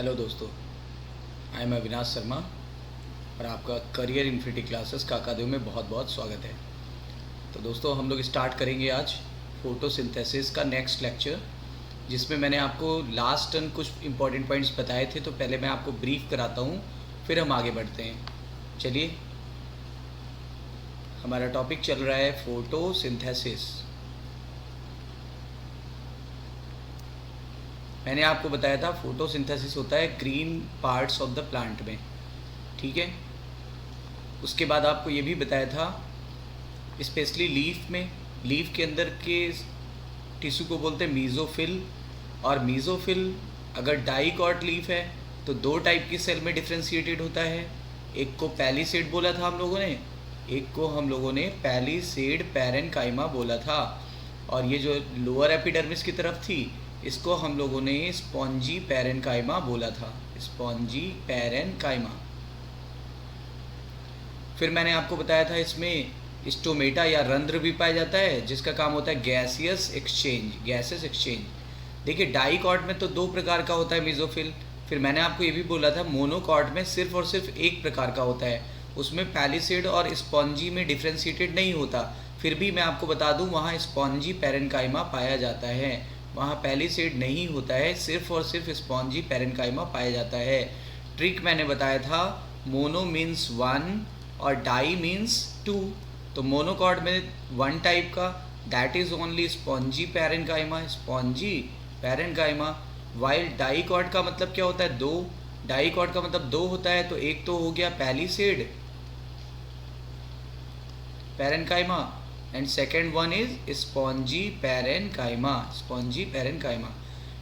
Hello दोस्तों, I am Avinash Sharma और आपका करियर इन्फिनिटी क्लासेस का अकादमी में बहुत बहुत स्वागत है। तो दोस्तों, हम लोग स्टार्ट करेंगे आज फोटोसिंथेसिस का नेक्स्ट लेक्चर, जिसमें मैंने आपको लास्ट टर्न कुछ इंपॉर्टेंट पॉइंट्स बताए थे। तो पहले मैं आपको ब्रीफ कराता हूँ, फिर हम आगे बढ़ते हैं। चलिए, हमारा टॉपिक चल रहा है फोटोसिंथेसिस। मैंने आपको बताया था फोटोसिंथेसिस होता है green parts of the plant में, ठीक है। उसके बाद आपको ये भी बताया था स्पेशली लीफ में, लीफ के अंदर के टिश्यू को बोलते हैं मीज़ोफिल। और मीज़ोफिल अगर डाइकॉट लीफ है तो दो टाइप की सेल में डिफ्रेंशिएटेड होता है। एक को पैलिसेड बोला था हम लोगों ने, एक को हम लोगों ने पैलिसेड पैरेनकाइमा बोला था। और ये जो लोअर एपिडर्मिस की तरफ थी, इसको हम लोगों ने स्पॉन्जी पैरेनकाइमा बोला था, स्पॉन्जी पैरेनकाइमा। फिर मैंने आपको बताया था इसमें स्टोमेटा या रंध्र भी पाया जाता है, जिसका काम होता है गैसियस एक्सचेंज, गैसेस एक्सचेंज। देखिए, डाइकॉट में तो दो प्रकार का होता है मीज़ोफिल। फिर मैंने आपको ये भी बोला था मोनोकॉट में सिर्फ और सिर्फ एक प्रकार का होता है, उसमें पैलिसेड और स्पॉन्जी में डिफ्रेंशिएटेड नहीं होता। फिर भी मैं आपको बता दूं, वहाँ स्पॉन्जी पैरेनकाइमा पाया जाता है, वहाँ पैलिसेड नहीं होता है, सिर्फ और सिर्फ स्पॉन्जी पैरेनकाइमा पाया जाता है। ट्रिक मैंने बताया था, मोनो मीन्स वन और डाई मीन्स टू। तो मोनोकॉट में वन टाइप का, that is only spongy parenchyma, spongy parenchyma. While dicot का मतलब क्या होता है? दो। डाइकॉट का मतलब दो होता है, तो एक तो हो गया palisade parenchyma and second one is spongy parenchyma, spongy parenchyma.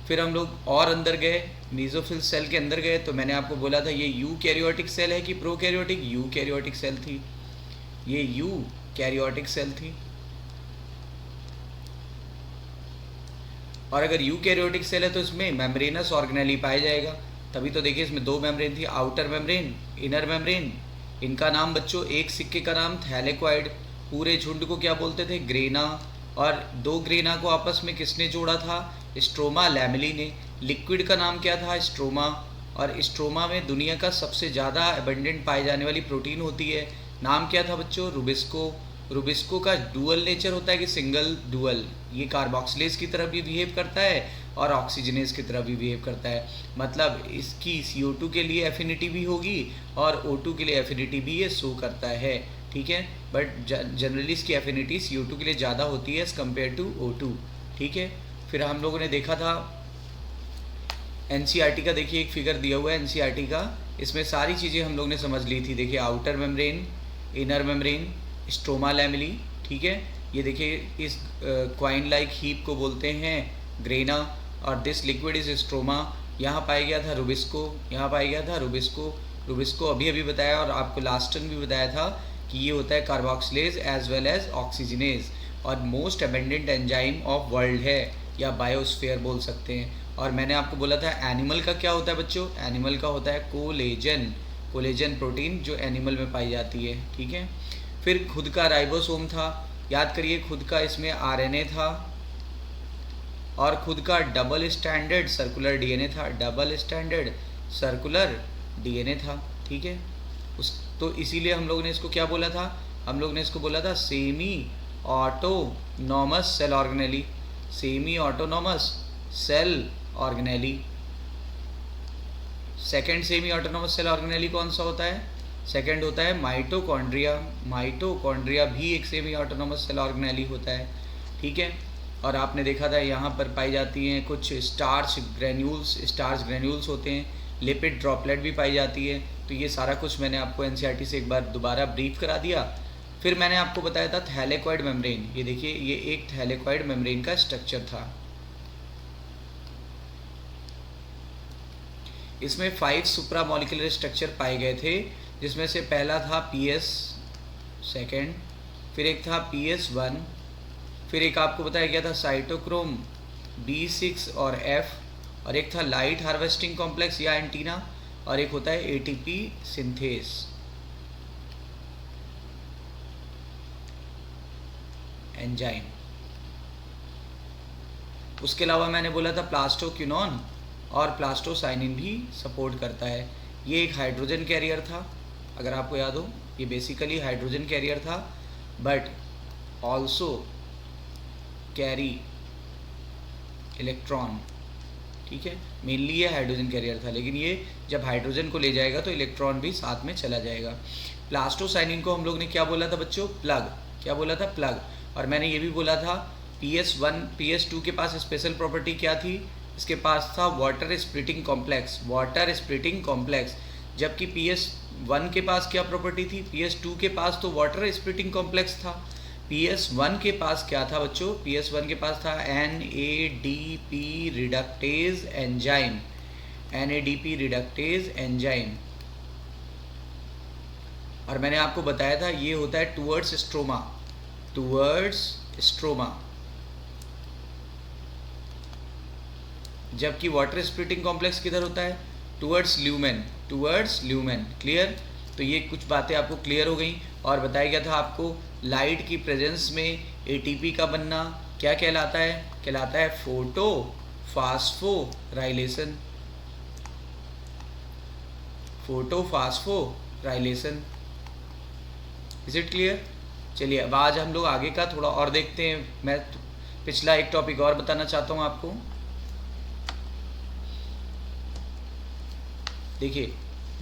फिर हम लोग और अंदर गए, मीज़ोफिल सेल के अंदर गए, तो मैंने आपको बोला था ये यू कैरियोटिक सेल है कि प्रोकैरियोटिक? यू कैरियोटिक सेल थी, ये यू कैरियोटिक सेल थी। और अगर यू कैरियोटिक सेल है तो इसमें मेम्ब्रेनस ऑर्गेनेली पाया जाएगा। तभी तो देखिए, इसमें दो मेम्ब्रेन थी, आउटर मेम्ब्रेन, इनर मेम्ब्रेन। इनका नाम बच्चों, एक सिक्के का नाम थैलेक्वाइड, पूरे झुंड को क्या बोलते थे? ग्रेना। और दो ग्रेना को आपस में किसने जोड़ा था? स्ट्रोमा लैमेली ने। लिक्विड का नाम क्या था? स्ट्रोमा। और स्ट्रोमा में दुनिया का सबसे ज़्यादा एबंडेंट पाई जाने वाली प्रोटीन होती है, नाम क्या था बच्चों? रुबिस्को। रुबिस्को का डुअल नेचर होता है कि सिंगल डुअल, ये कार्बोक्सिलेज की तरह भी बिहेव करता है और ऑक्सीजनेज की तरह भी बिहेव करता है। मतलब इसकी CO2 के लिए एफिनिटी भी होगी और O2 के लिए एफिनिटी भी ये शो करता है, ठीक है। बट जनरली इसकी एफिनिटी CO2 के लिए ज़्यादा होती है एज़ कम्पेयर टू O2, ठीक है। फिर हम लोगों ने देखा था NCERT का, देखिए एक फिगर दिया हुआ है NCERT का, इसमें सारी चीज़ें हम लोग ने समझ ली थी। देखिए, outer membrane, inner membrane, stroma lamellae, ठीक है। ये देखिए, इस क्वाइन लाइक हीप को बोलते हैं ग्रेना, और दिस लिक्विड इज स्ट्रोमा। यहाँ पाया गया था रुबिस्को, यहाँ पाया गया था रुबिस्को। रुबिस्को अभी अभी बताया और आपको लास्ट टाइम भी बताया था कि ये होता है carboxylase as well as oxygenase, और most abundant enzyme of world है, या बायोस्फीयर बोल सकते हैं। और मैंने आपको बोला था एनिमल का क्या होता है बच्चों? एनिमल का होता है कोलेजन, कोलेजन प्रोटीन जो एनिमल में पाई जाती है, ठीक है। फिर खुद का राइबोसोम था, याद करिए, खुद का इसमें RNA था, और खुद का डबल स्टैंडर्ड सर्कुलर DNA था, डबल स्टैंडर्ड सर्कुलर DNA था, ठीक है। तो इसीलिए हम लोग ने इसको क्या बोला था? हम लोग ने इसको बोला था semi autonomous cell organelle, semi autonomous cell organelle. Second semi autonomous cell organelle कौन सा होता है? सेकेंड होता है माइटोकॉन्ड्रिया। माइटोकॉन्ड्रिया भी एक सेमी ऑटोनॉमस सेल ऑर्गेनेली होता है, ठीक है। और आपने देखा था यहाँ पर पाई जाती हैं कुछ स्टार्च ग्रेन्यूल्स होते हैं, लिपिड ड्रॉपलेट भी पाई जाती है। तो ये सारा कुछ मैंने आपको NCERT से एक बार दोबारा ब्रीफ करा दिया। फिर मैंने आपको बताया था थैलेक्वाइड मेम्ब्रेन। ये देखिए, ये एक थैलेक्वाइड मेम्ब्रेन का स्ट्रक्चर था। इसमें 5 सुप्रामोलिकुलर स्ट्रक्चर पाए गए थे, जिसमें से पहला था PS सेकेंड, फिर एक था PS1, फिर एक आपको बताया गया था साइटोक्रोम B6 और F, और एक था लाइट हार्वेस्टिंग कॉम्प्लेक्स या एंटीना, और एक होता है ATP सिंथेस, एंजाइम। उसके अलावा मैंने बोला था प्लास्टोक्यूनॉन, और प्लास्टोसाइनिन भी सपोर्ट करता है। ये एक हाइड्रोजन कैरियर था, अगर आपको याद हो, ये बेसिकली हाइड्रोजन कैरियर था, बट ऑल्सो कैरी इलेक्ट्रॉन, ठीक है। मेनली ये हाइड्रोजन कैरियर था, लेकिन ये जब हाइड्रोजन को ले जाएगा तो इलेक्ट्रॉन भी साथ में चला जाएगा। प्लास्टोसाइनिन को हम लोग ने क्या बोला था बच्चों? प्लग। क्या बोला था? प्लग। और मैंने ये भी बोला था PS1 PS2 के पास स्पेशल प्रॉपर्टी क्या थी? इसके पास था water splitting complex, water splitting complex. जबकि PS1 के पास क्या प्रॉपर्टी थी? PS2 के पास तो वाटर स्प्लिटिंग कॉम्प्लेक्स था। PS1 के पास क्या था बच्चों? PS1 के पास था NADP reductase enzyme, NADP reductase enzyme. और मैंने आपको बताया था ये होता है टुवर्ड्स स्ट्रोमा, टुवर्ड्स स्ट्रोमा। जबकि वाटर स्प्लिटिंग कॉम्प्लेक्स किधर होता है? Towards lumen, towards lumen. Clear? तो ये कुछ बातें आपको क्लियर हो गई। और बताया गया था आपको लाइट की प्रेजेंस में ATP का बनना क्या कहलाता है? कहलाता है photo phosphorylation, photo phosphorylation. Is it clear? चलिए अब आज हम लोग आगे का थोड़ा और देखते हैं। मैं पिछला एक टॉपिक और बताना चाहता हूँ आपको। देखिए,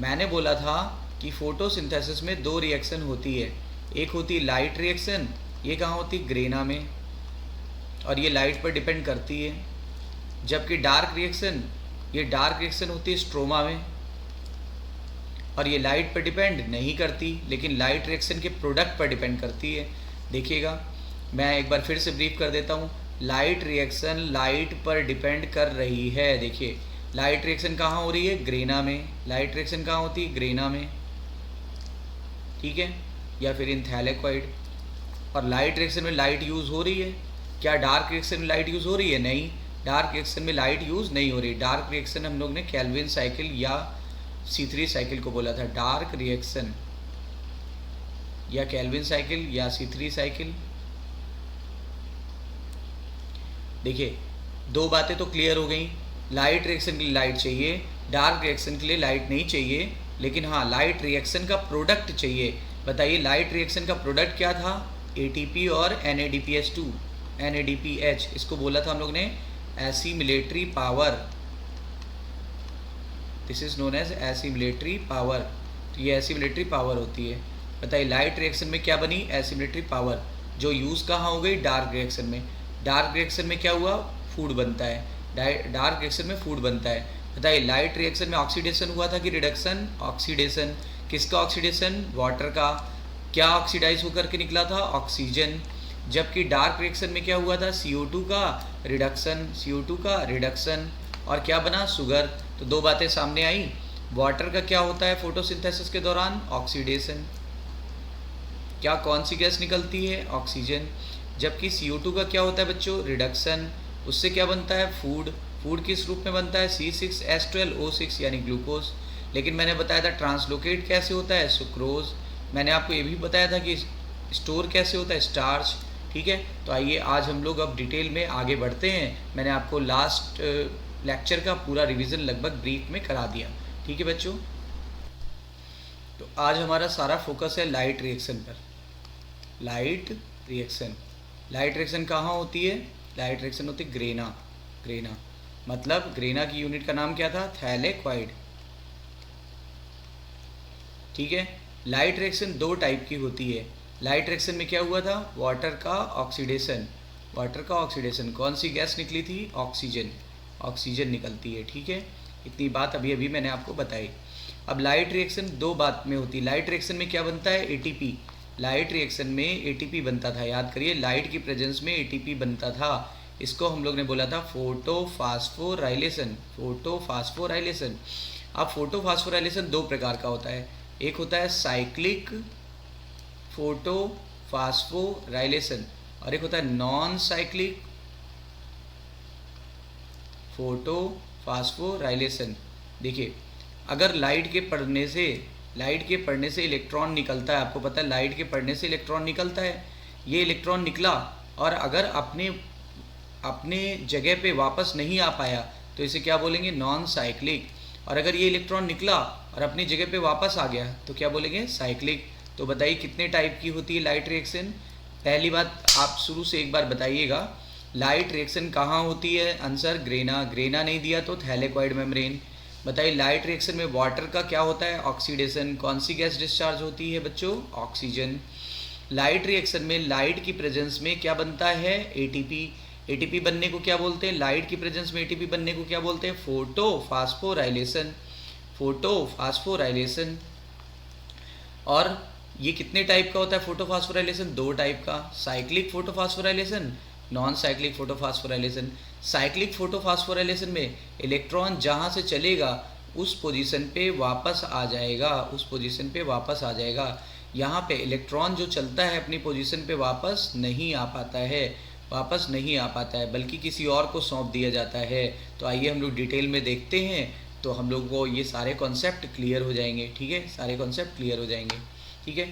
मैंने बोला था कि फोटोसिंथेसिस में दो रिएक्शन होती है। एक होती लाइट रिएक्शन, ये कहाँ होती? ग्रेना में, और ये लाइट पर डिपेंड करती है। जबकि डार्क रिएक्शन, ये डार्क रिएक्शन होती है स्ट्रोमा में, और ये लाइट पर डिपेंड नहीं करती, लेकिन लाइट रिएक्शन के प्रोडक्ट पर डिपेंड करती है। देखिएगा, मैं एक बार फिर से ब्रीफ कर देता हूँ। लाइट रिएक्शन लाइट पर डिपेंड कर रही है। देखिए, लाइट रिएक्शन कहाँ हो रही है? ग्रेना में। लाइट रिएक्शन कहाँ होती है? ग्रेना में, ठीक है, या फिर इन थैलेक्वाइड। और लाइट रिएक्शन में लाइट यूज़ हो रही है। क्या डार्क रिएक्शन में लाइट यूज़ हो रही है? नहीं, डार्क रिएक्शन में लाइट यूज़ नहीं हो रही। डार्क रिएक्शन हम लोग ने केल्विन साइकिल या C3 साइकिल को बोला था। डार्क रिएक्शन या केल्विन साइकिल या C3 साइकिल। देखिए, दो बातें तो क्लियर हो गई। लाइट रिएक्शन के लिए लाइट चाहिए, डार्क रिएक्शन के लिए लाइट नहीं चाहिए, लेकिन हाँ, लाइट रिएक्शन का प्रोडक्ट चाहिए। बताइए, लाइट रिएक्शन का प्रोडक्ट क्या था? ATP और NADPH2, NADPH। इसको बोला था हम लोग ने assimilatory power. This is known as assimilatory power. तो ये एसिमिलेटरी पावर होती है। बताइए, लाइट रिएक्शन में क्या बनी? एसिमिलेटरी पावर, जो यूज़ कहाँ हो गई? डार्क रिएक्शन में। डार्क रिएक्शन में क्या हुआ? फूड बनता है। डार्क रिएक्शन में फूड बनता है। बताइए, लाइट रिएक्शन में ऑक्सीडेशन हुआ था कि रिडक्शन? ऑक्सीडेशन। किसका ऑक्सीडेशन? वाटर का। क्या ऑक्सीडाइज होकर के निकला था? ऑक्सीजन। जबकि डार्क रिएक्शन में क्या हुआ था? CO2 का रिडक्शन, CO2 का रिडक्शन। और क्या बना? शुगर। तो दो बातें सामने आई। वाटर का क्या होता है फोटोसिंथेसिस के दौरान? ऑक्सीडेशन। क्या कौन सी गैस निकलती है? ऑक्सीजन। जबकि CO2 का क्या होता है बच्चों? रिडक्शन। उससे क्या बनता है? फूड। फूड किस रूप में बनता है? C6H12O6 यानी ग्लूकोज। लेकिन मैंने बताया था ट्रांसलोकेट कैसे होता है? सुक्रोज। मैंने आपको ये भी बताया था कि स्टोर कैसे होता है? स्टार्च। ठीक है, तो आइए आज हम लोग अब डिटेल में आगे बढ़ते हैं। मैंने आपको लास्ट लेक्चर का पूरा रिवीजन लगभग ब्रीफ में करा दिया। ठीक है बच्चों, तो आज हमारा सारा फोकस है लाइट रिएक्शन पर। लाइट रिएक्शन, लाइट रिएक्शन कहाँ होती है? लाइट रिएक्शन होती है ग्रेना। ग्रेना मतलब ग्रेना की यूनिट का नाम क्या था? थैलेक्वाइड। ठीक है, लाइट रिएक्शन दो टाइप की होती है। लाइट रिएक्शन में क्या हुआ था? वाटर का ऑक्सीडेशन। वाटर का ऑक्सीडेशन। कौन सी गैस निकली थी? ऑक्सीजन। ऑक्सीजन निकलती है। ठीक है, इतनी बात अभी अभी मैंने आपको बताई। अब लाइट रिएक्शन दो बात में होती है। लाइट रिएक्शन में क्या बनता है? ATP। लाइट रिएक्शन में ATP बनता था। याद करिए, लाइट की प्रेजेंस में ATP बनता था। इसको हम लोग ने बोला था फोटोफास्फोराइलेशन। फोटोफास्फोराइलेशन। अब फोटोफास्फोराइलेशन दो प्रकार का होता है। एक होता है साइक्लिक फोटोफास्फोराइलेशन और एक होता है नॉन साइक्लिक फोटोफास्फोराइलेशन। देखिए, अगर लाइट के पड़ने से इलेक्ट्रॉन निकलता है, आपको पता है लाइट के पड़ने से इलेक्ट्रॉन निकलता है। ये इलेक्ट्रॉन निकला और अगर अपने जगह पे वापस नहीं आ पाया तो इसे क्या बोलेंगे, नॉन साइक्लिक। और अगर ये इलेक्ट्रॉन निकला और अपनी जगह पे वापस आ गया तो क्या बोलेंगे, साइक्लिक। तो बताइए कितने टाइप की होती है लाइट रिएक्शन। पहली बात आप शुरू से एक बार बताइएगा, लाइट रिएक्शन कहाँ होती है, आंसर ग्रेना। ग्रेना नहीं दिया तो थैलेकॉइड मेम्ब्रेन। बताइए लाइट रिएक्शन में वाटर का क्या होता है, ऑक्सीडेशन। कौन सी गैस डिस्चार्ज होती है बच्चों, ऑक्सीजन। लाइट रिएक्शन में लाइट की प्रेजेंस में क्या बनता है, एटीपी। एटीपी बनने को क्या बोलते हैं, लाइट की प्रेजेंस में एटीपी बनने को क्या बोलते हैं, फोटोफास्फोराइलेशन। फोटोफास्फोराइलेशन। और ये कितने टाइप का होता है फोटोफास्फोराइलेशन, 2 टाइप का, cyclic photophosphorylation, non cyclic photophosphorylation. Cyclic photophosphorylation में इलेक्ट्रॉन जहाँ से चलेगा उस पोजीशन पे वापस आ जाएगा, उस पोजीशन पे वापस आ जाएगा। यहाँ पे इलेक्ट्रॉन जो चलता है अपनी पोजीशन पे वापस नहीं आ पाता है, वापस नहीं आ पाता है, बल्कि किसी और को सौंप दिया जाता है। तो आइए हम लोग डिटेल में देखते हैं, तो हम लोग को ये सारे कॉन्सेप्ट क्लियर हो जाएंगे। ठीक है, सारे कॉन्सेप्ट क्लियर हो जाएंगे। ठीक है,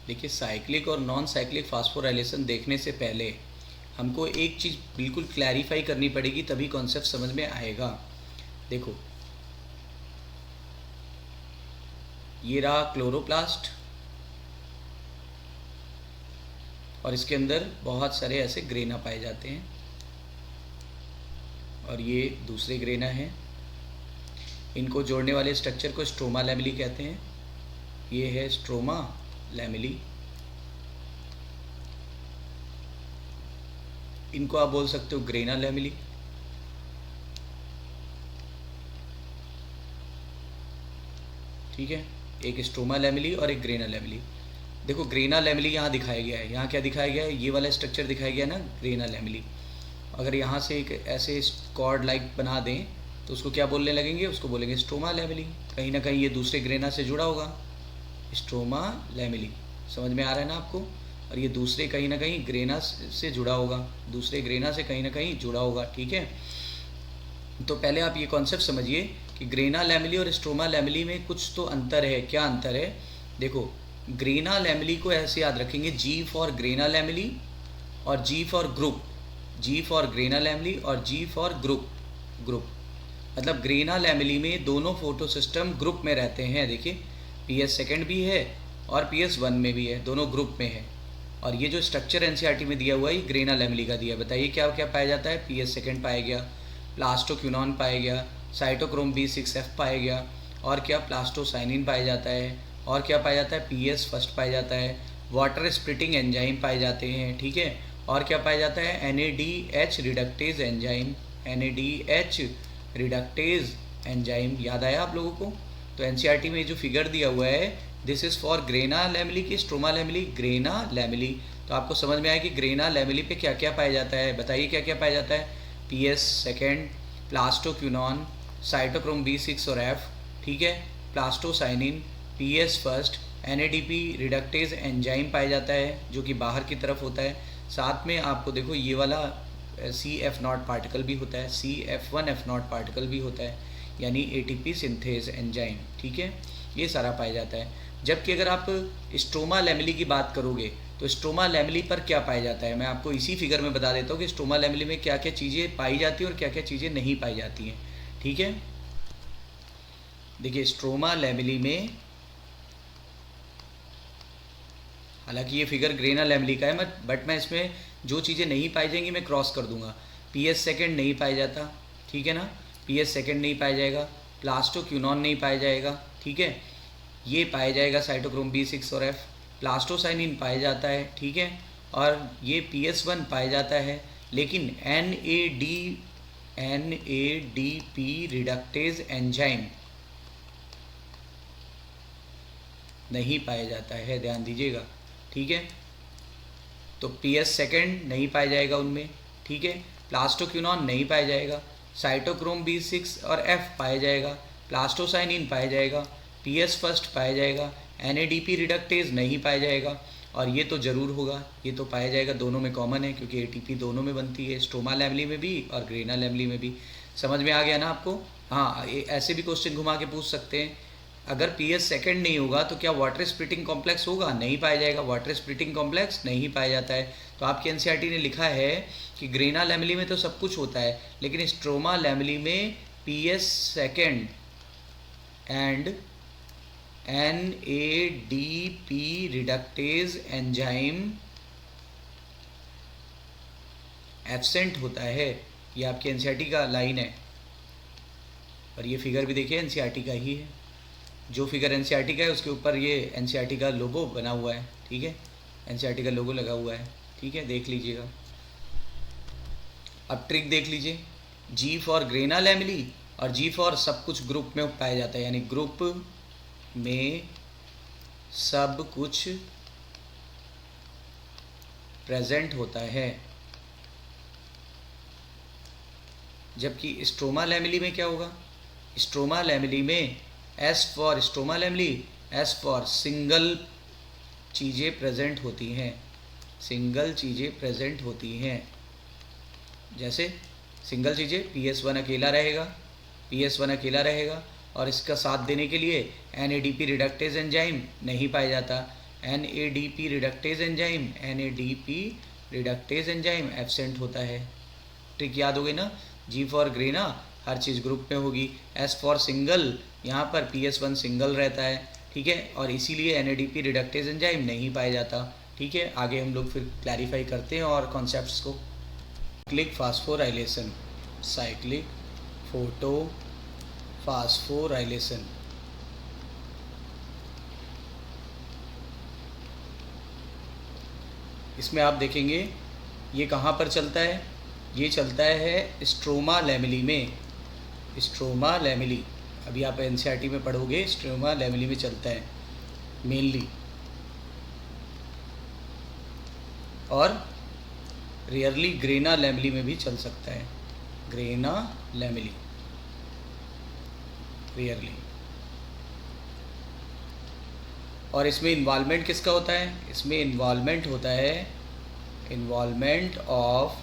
देखिए साइक्लिक और नॉन साइक्लिक फास्फोराइलेशन देखने से पहले हमको एक चीज़ बिल्कुल क्लैरिफाई करनी पड़ेगी, तभी कॉन्सेप्ट समझ में आएगा। देखो ये रहा क्लोरोप्लास्ट और इसके अंदर बहुत सारे ऐसे ग्रेना पाए जाते हैं, और ये दूसरे ग्रेना हैं। इनको जोड़ने वाले स्ट्रक्चर को स्ट्रोमा लैमेली कहते हैं। ये है स्ट्रोमा लैमेली। इनको आप बोल सकते हो ग्रेना लैमेली। ठीक है, एक स्ट्रोमा लैमेली और एक ग्रेना लैमेली। देखो ग्रेना लैमेली यहाँ दिखाया गया है, यहाँ क्या दिखाया गया है, ये वाला स्ट्रक्चर दिखाया गया ना, ग्रेना लैमेली। अगर यहाँ से एक ऐसे कॉर्ड लाइक बना दें तो उसको क्या बोलने लगेंगे, उसको बोलेंगे स्ट्रोमा लैमेली। कहीं ना कहीं ये दूसरे ग्रेना से जुड़ा होगा, स्ट्रोमा लैमेली। समझ में आ रहा है ना आपको। और ये दूसरे कहीं ना कहीं ग्रेना से जुड़ा होगा, दूसरे ग्रेना से कहीं ना कहीं जुड़ा होगा। ठीक है, तो पहले आप ये कॉन्सेप्ट समझिए कि ग्रेना लैमेली और स्ट्रोमा लैमेली में कुछ तो अंतर है। क्या अंतर है, देखो ग्रेना लैमेली को ऐसे याद रखेंगे, जी फॉर ग्रेना लैमेली और G for group. G for grana lamellae और जी फॉर ग्रुप। ग्रुप मतलब ग्रेना लैमेली में दोनों फोटो सिस्टम ग्रुप में रहते हैं। देखिए PS सेकेंड भी है और PS वन में भी है, दोनों ग्रुप में है। और ये जो स्ट्रक्चर एनसीईआरटी में दिया हुआ है ये ग्रेना लैमेली का दिया है। बताइए क्या क्या पाया जाता है, PS सेकेंड पाया गया, प्लास्टोक्यूनॉन पाया गया, साइटोक्रोम B6F पाया गया, और क्या प्लास्टोसाइनिन पाया जाता है, और क्या पाया जाता है, PS फर्स्ट पाया जाता है, वाटर स्प्लिटिंग एंजाइम पाए जाते हैं। ठीक है, और क्या पाया जाता है, NADH reductase enzyme. NADH reductase enzyme, याद आया आप लोगों को। तो एनसीईआरटी में जो फिगर दिया हुआ है, this is for grana lamellae की स्ट्रोमा लैमेली, ग्रेना लैमेली। तो आपको समझ में आया कि ग्रेना लैमेली पे क्या क्या पाया जाता है। बताइए क्या क्या पाया जाता है, PS second, plastoquinone, cytochrome B6 और F। ठीक है, plastocyanin, PS first, NADP reductase enzyme पाया जाता है जो कि बाहर की तरफ होता है। साथ में आपको देखो ये वाला CF0 पार्टिकल भी होता है, CF1F0 पार्टिकल भी होता है, यानी ATP सिंथेज एंजाइम। ठीक है, ये सारा पाया जाता है। जबकि अगर आप स्ट्रोमा लैमेली की बात करोगे तो स्ट्रोमा लैमेली पर क्या पाया जाता है, मैं आपको इसी फिगर में बता देता हूँ कि स्ट्रोमा लैमेली में क्या क्या चीज़ें पाई जाती हैं और क्या क्या चीज़ें नहीं पाई जाती हैं। ठीक है, देखिए स्ट्रोमा लैमेली में, हालांकि ये फिगर ग्रेना लैमेली का है, बट मैं इसमें जो चीज़ें नहीं पाई जाएंगी मैं क्रॉस कर दूंगा। PS सेकेंड नहीं पाया जाता, ठीक है ना, PS सेकेंड नहीं पाया जाएगा, प्लास्टोक्यूनॉन नहीं पाया जाएगा। ठीक है, ये पाया जाएगा साइटोक्रोम B6 और F, प्लास्टोसाइनिन पाया जाता है। ठीक है, और ये PS1 पाया जाता है, लेकिन NADP रिडक्टेज एंजाइम नहीं पाया जाता है, ध्यान दीजिएगा। ठीक है, तो PS सेकेंड नहीं पाया जाएगा उनमें। ठीक है, प्लास्टोक्यूनॉन नहीं पाया जाएगा, साइटोक्रोम B6 और F पाया जाएगा, प्लास्टोसाइनिन पाया जाएगा, PS फर्स्ट पाया जाएगा, NADP रिडक्टेज नहीं पाया जाएगा। और ये तो ज़रूर होगा, ये तो पाया जाएगा, दोनों में कॉमन है क्योंकि ATP दोनों में बनती है, स्ट्रोमा लैमेली में भी और ग्रेना लैमेली में भी। समझ में आ गया ना आपको। हाँ, ऐसे भी क्वेश्चन घुमा के पूछ सकते हैं, अगर PS सेकेंड नहीं होगा तो क्या वाटर स्प्लिटिंग कॉम्प्लेक्स होगा, नहीं पाया जाएगा, वाटर स्प्लिटिंग कॉम्प्लेक्स नहीं पाया जाता है। तो आपके एनसीईआरटी ने लिखा है कि ग्रेना लैमेली में तो सब कुछ होता है, लेकिन स्ट्रोमा लैमेली में PS second and NADP reductase enzyme absent होता है। ये आपके एनसीईआरटी का लाइन है, और ये फिगर भी देखिए एनसीईआरटी का ही है। जो फिगर एनसीईआरटी का है उसके ऊपर ये एनसीईआरटी का लोगो बना हुआ है, ठीक है, एनसीईआरटी का लोगो लगा हुआ है, ठीक है, देख लीजिएगा। अब ट्रिक देख लीजिए, G फॉर ग्रेना लैमेली और G फॉर सब कुछ ग्रुप में पाया जाता है, यानी ग्रुप में सब कुछ प्रेजेंट होता है। जबकि स्ट्रोमा लैमेली में क्या होगा, स्ट्रोमा लैमेली में S for stroma lamellae, S for single चीज़ें प्रेजेंट होती हैं, सिंगल चीज़ें प्रेजेंट होती हैं। जैसे सिंगल चीज़ें PS1 अकेला रहेगा, PS1 अकेला रहेगा, और इसका साथ देने के लिए NADP रिडक्टेज एंजाइम नहीं पाया जाता। NADP reductase enzyme, NADP reductase enzyme absent होता है। ट्रिक याद हो गई ना, G for grana her cheese group में होगी, S फॉर सिंगल यहाँ पर PS1 सिंगल रहता है, ठीक है, और इसीलिए NADP रिडक्टेज एंजाइम नहीं पाया जाता, ठीक है। आगे हम लोग फिर क्लैरिफाई करते हैं और कॉन्सेप्ट्स को। Cyclic phosphorylation, cyclic photo phosphorylation, इसमें आप देखेंगे ये कहाँ पर चलता है, ये चलता है स्ट्रोमा लैमेली में, स्ट्रोमा लैमेली, अभी आप एनसीईआरटी में पढ़ोगे स्ट्रोमा लैमेली में चलता है मेनली, और रेयरली ग्रेना लैमेली में भी चल सकता है, ग्रेना लैमेली रेयरली। और इसमें इन्वॉल्वमेंट किसका होता है, इसमें इन्वॉल्वमेंट होता है इन्वॉल्वमेंट ऑफ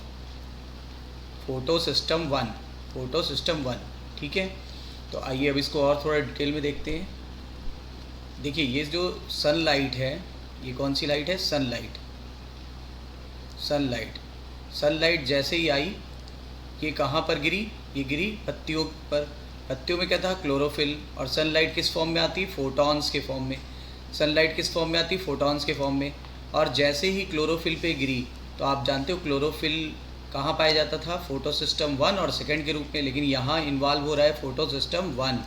फोटोसिस्टम 1, फोटोसिस्टम 1, ठीक है। तो आइए अब इसको और थोड़ा डिटेल में देखते हैं। देखिए ये जो सनलाइट है, ये कौन सी लाइट है, सनलाइट, सनलाइट, सनलाइट जैसे ही आई ये कहाँ पर गिरी, ये गिरी पत्तियों पर। पत्तियों में क्या था, क्लोरोफिल, और सनलाइट किस फॉर्म में आती, फोटॉन्स के फॉर्म में। सनलाइट किस फॉर्म में आती, फोटॉन्स के फॉर्म में। और जैसे ही क्लोरोफिल पे गिरी, तो आप जानते हो क्लोरोफिल कहाँ पाया जाता था, फोटोसिस्टम 1 और सेकंड के रूप में, लेकिन यहाँ इन्वॉल्व हो रहा है फोटोसिस्टम 1।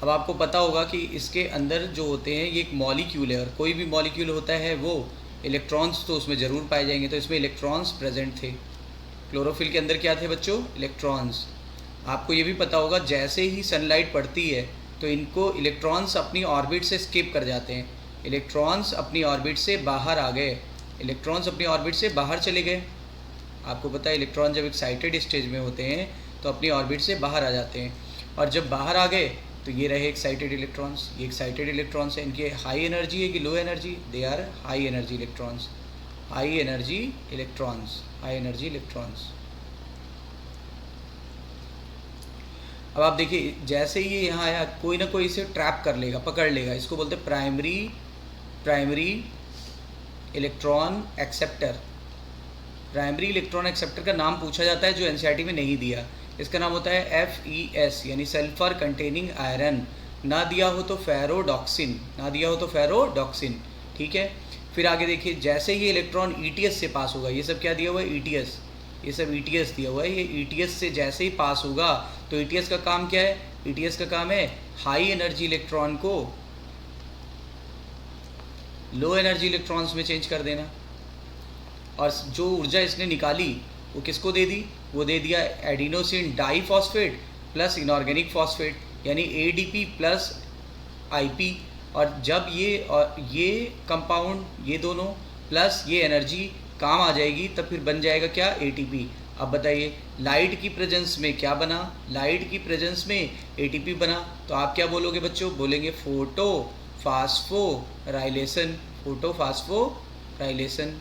अब आपको पता होगा कि इसके अंदर जो होते हैं ये एक मॉलिक्यूल है, और कोई भी मॉलिक्यूल होता है वो इलेक्ट्रॉन्स तो उसमें ज़रूर पाए जाएंगे, तो इसमें इलेक्ट्रॉन्स प्रेजेंट थे। क्लोरोफिल के अंदर क्या थे बच्चों, इलेक्ट्रॉन्स। आपको ये भी पता होगा जैसे ही सनलाइट पड़ती है तो इनको इलेक्ट्रॉन्स अपनी ऑर्बिट से स्किप कर जाते हैं, इलेक्ट्रॉन्स अपनी ऑर्बिट से बाहर आ गए, इलेक्ट्रॉन्स अपनी ऑर्बिट से बाहर चले गए। आपको पता है इलेक्ट्रॉन जब एक्साइटेड स्टेज में होते हैं तो अपनी ऑर्बिट से बाहर आ जाते हैं, और जब बाहर आ गए तो ये रहे एक्साइटेड इलेक्ट्रॉन्स। ये एक्साइटेड इलेक्ट्रॉन्स हैं, इनकी हाई एनर्जी है कि low energy, they are high energy electrons, high energy electrons, high energy electrons. अब आप देखिए जैसे ही ये यहाँ आया कोई ना कोई इसे ट्रैप कर लेगा, पकड़ लेगा, इसको बोलते हैं primary electron acceptor. Primary electron acceptor का नाम पूछा जाता है जो एनसीईआरटी में नहीं दिया, इसका नाम होता है FeS, यानी सल्फर कंटेनिंग आयरन। ना दिया हो तो फेरोडॉक्सिन, ना दिया हो तो फेरोडॉक्सिन, ठीक है। फिर आगे देखिए जैसे ही इलेक्ट्रॉन ETS से पास होगा, ये सब क्या दिया हुआ है, ETS, ये सब ETS दिया हुआ है, ये ETS से जैसे ही पास होगा तो ETS का काम क्या है, ETS का काम है हाई एनर्जी इलेक्ट्रॉन को लो एनर्जी इलेक्ट्रॉन्स में चेंज कर देना। और जो ऊर्जा इसने निकाली वो किसको दे दी, वो दे दिया adenosine diphosphate plus inorganic phosphate, यानी ADP प्लस IP। और जब ये कंपाउंड, ये दोनों प्लस ये एनर्जी काम आ जाएगी, तब फिर बन जाएगा क्या, ATP। अब बताइए लाइट की प्रेजेंस में क्या बना, लाइट की प्रेजेंस में ATP बना, तो आप क्या बोलोगे बच्चों, बोलेंगे फोटोफास्फोराइलेशन, फोटोफास्फोराइलेशन,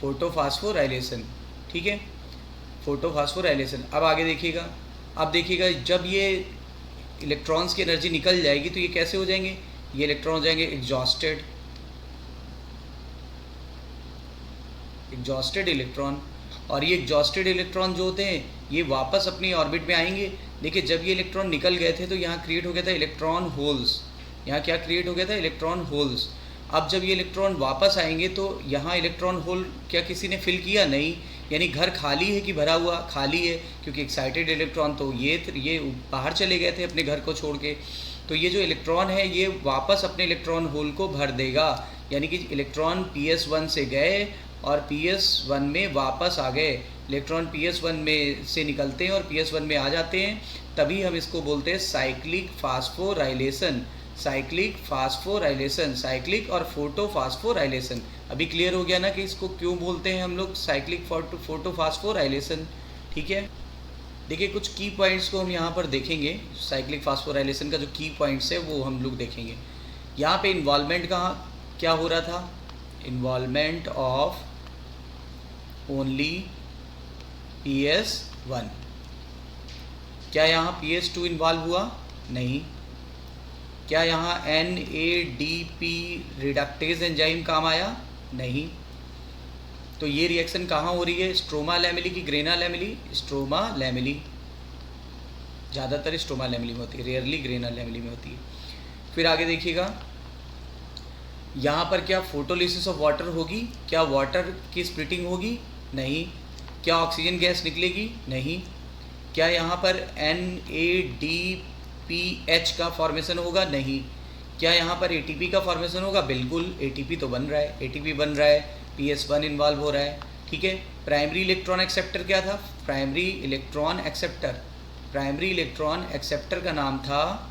फोटोफास्फोराइलेशन, ठीक है, फोटोफास्फोराइलेशन। अब आगे देखिएगा, अब देखिएगा जब ये इलेक्ट्रॉन्स की एनर्जी निकल जाएगी तो ये कैसे हो जाएंगे, ये इलेक्ट्रॉन हो जाएंगे एग्जॉस्टेड, एग्जॉस्टेड इलेक्ट्रॉन। और ये एग्जॉस्टेड इलेक्ट्रॉन जो होते हैं ये वापस अपनी ऑर्बिट में आएंगे। देखिए जब ये इलेक्ट्रॉन निकल गए थे तो यहाँ क्रिएट हो गया था इलेक्ट्रॉन होल्स, यहाँ क्या क्रिएट हो गया था, इलेक्ट्रॉन होल्स। अब जब ये इलेक्ट्रॉन वापस आएंगे तो यहाँ इलेक्ट्रॉन होल क्या किसी ने फिल किया, नहीं, यानी घर खाली है कि भरा हुआ, खाली है, क्योंकि एक्साइटेड इलेक्ट्रॉन तो ये बाहर चले गए थे अपने घर को छोड़ के। तो ये जो इलेक्ट्रॉन है ये वापस अपने इलेक्ट्रॉन होल को भर देगा, यानी कि इलेक्ट्रॉन PS1 से गए और PS1 में वापस आ गए। इलेक्ट्रॉन PS1 में से निकलते हैं और PS1 में आ जाते हैं, तभी हम इसको बोलते हैं cyclic phosphorylation. Cyclic phosphorylation, cyclic और फोटोफास्फोराइलेशन। अभी क्लियर हो गया ना कि इसको क्यों बोलते हैं हम लोग साइक्लिक फोटोफास्फोराइलेशन। ठीक है, देखिए कुछ की पॉइंट्स को हम यहाँ पर देखेंगे। साइक्लिक फास्फोराइलेशन का जो की पॉइंट्स है वो हम लोग देखेंगे। यहाँ पे इन्वॉल्वमेंट का क्या हो रहा था, इन्वॉल्वमेंट ऑफ ओनली PS1। क्या यहाँ PS2 इन्वॉल्व हुआ, नहीं। क्या यहाँ NADP रिडक्टेज एंजाइम काम आया, नहीं। तो ये रिएक्शन कहाँ हो रही है, स्ट्रोमा लैमेली की ग्रेना लैमेली, स्ट्रोमा लैमेली, ज़्यादातर स्ट्रोमा लैमेली में होती है, रेयरली ग्रेना लैमेली में होती है। फिर आगे देखिएगा, यहाँ पर क्या फोटोलिसिस ऑफ वाटर होगी, क्या वाटर की स्प्लिटिंग होगी, नहीं। क्या ऑक्सीजन गैस निकलेगी, नहीं। क्या यहाँ पर NADPH का फॉर्मेशन होगा, नहीं। क्या यहाँ पर ATP का फॉर्मेशन होगा, बिल्कुल, ATP तो बन रहा है, ATP बन रहा है, PS1 इन्वॉल्व हो रहा है। ठीक है, प्राइमरी इलेक्ट्रॉन एक्सेप्टर क्या था, primary electron acceptor, primary electron acceptor का नाम था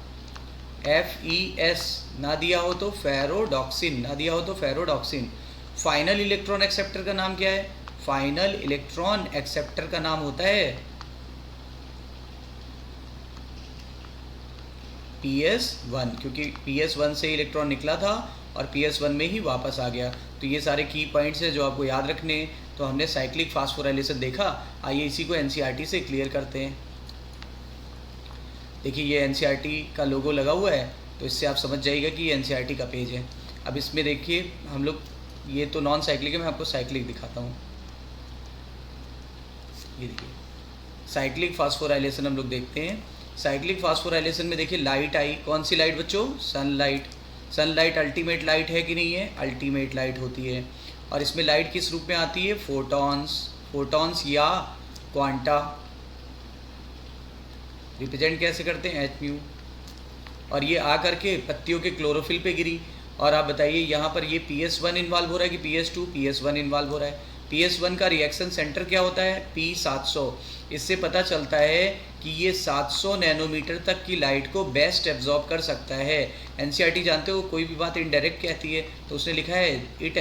FES, ना दिया हो तो फेरोडॉक्सिन, ना दिया हो तो फेरोडॉक्सिन। फाइनल इलेक्ट्रॉन एक्सेप्टर का नाम क्या है, फाइनल इलेक्ट्रॉन एक्सेप्टर का नाम होता है PS1, क्योंकि PS1 से इलेक्ट्रॉन निकला था और PS1 में ही वापस आ गया। तो ये सारे की पॉइंट्स हैं जो आपको याद रखने हैं। तो हमने साइक्लिक फास्फोराइलेशन देखा, आइए इसी को NCERT से क्लियर करते हैं। देखिए ये NCERT का लोगो लगा हुआ है, तो इससे आप समझ जाइएगा कि ये NCERT का पेज है। अब इसमें देखिए हम लोग, ये तो नॉन साइक्लिक है, मैं आपको साइक्लिक दिखाता हूँ। ये देखिए साइक्लिक फास्फोराइलेशन हम लोग देखते हैं। साइक्लिक फास्फोराइलेशन में देखिए लाइट आई, कौन सी लाइट बच्चों, सनलाइट। सनलाइट अल्टीमेट लाइट है कि नहीं है, अल्टीमेट लाइट होती है। और इसमें लाइट किस रूप में आती है, फोटॉन्स, फोटॉन्स या क्वांटा। रिप्रेजेंट कैसे करते हैं, hν। और ये आ करके पत्तियों के क्लोरोफिल पे गिरी। और आप बताइए यहाँ पर ये PS1 इन्वॉल्व हो रहा है कि PS2, PS1 इन्वॉल्व हो रहा है। PS1 का रिएक्शन सेंटर क्या होता है, P700। इससे पता चलता है कि ये 700 नैनोमीटर तक की लाइट को बेस्ट एब्जॉर्ब कर सकता है। NCERT जानते हो कोई भी बात इनडायरेक्ट कहती है, तो उसने लिखा है it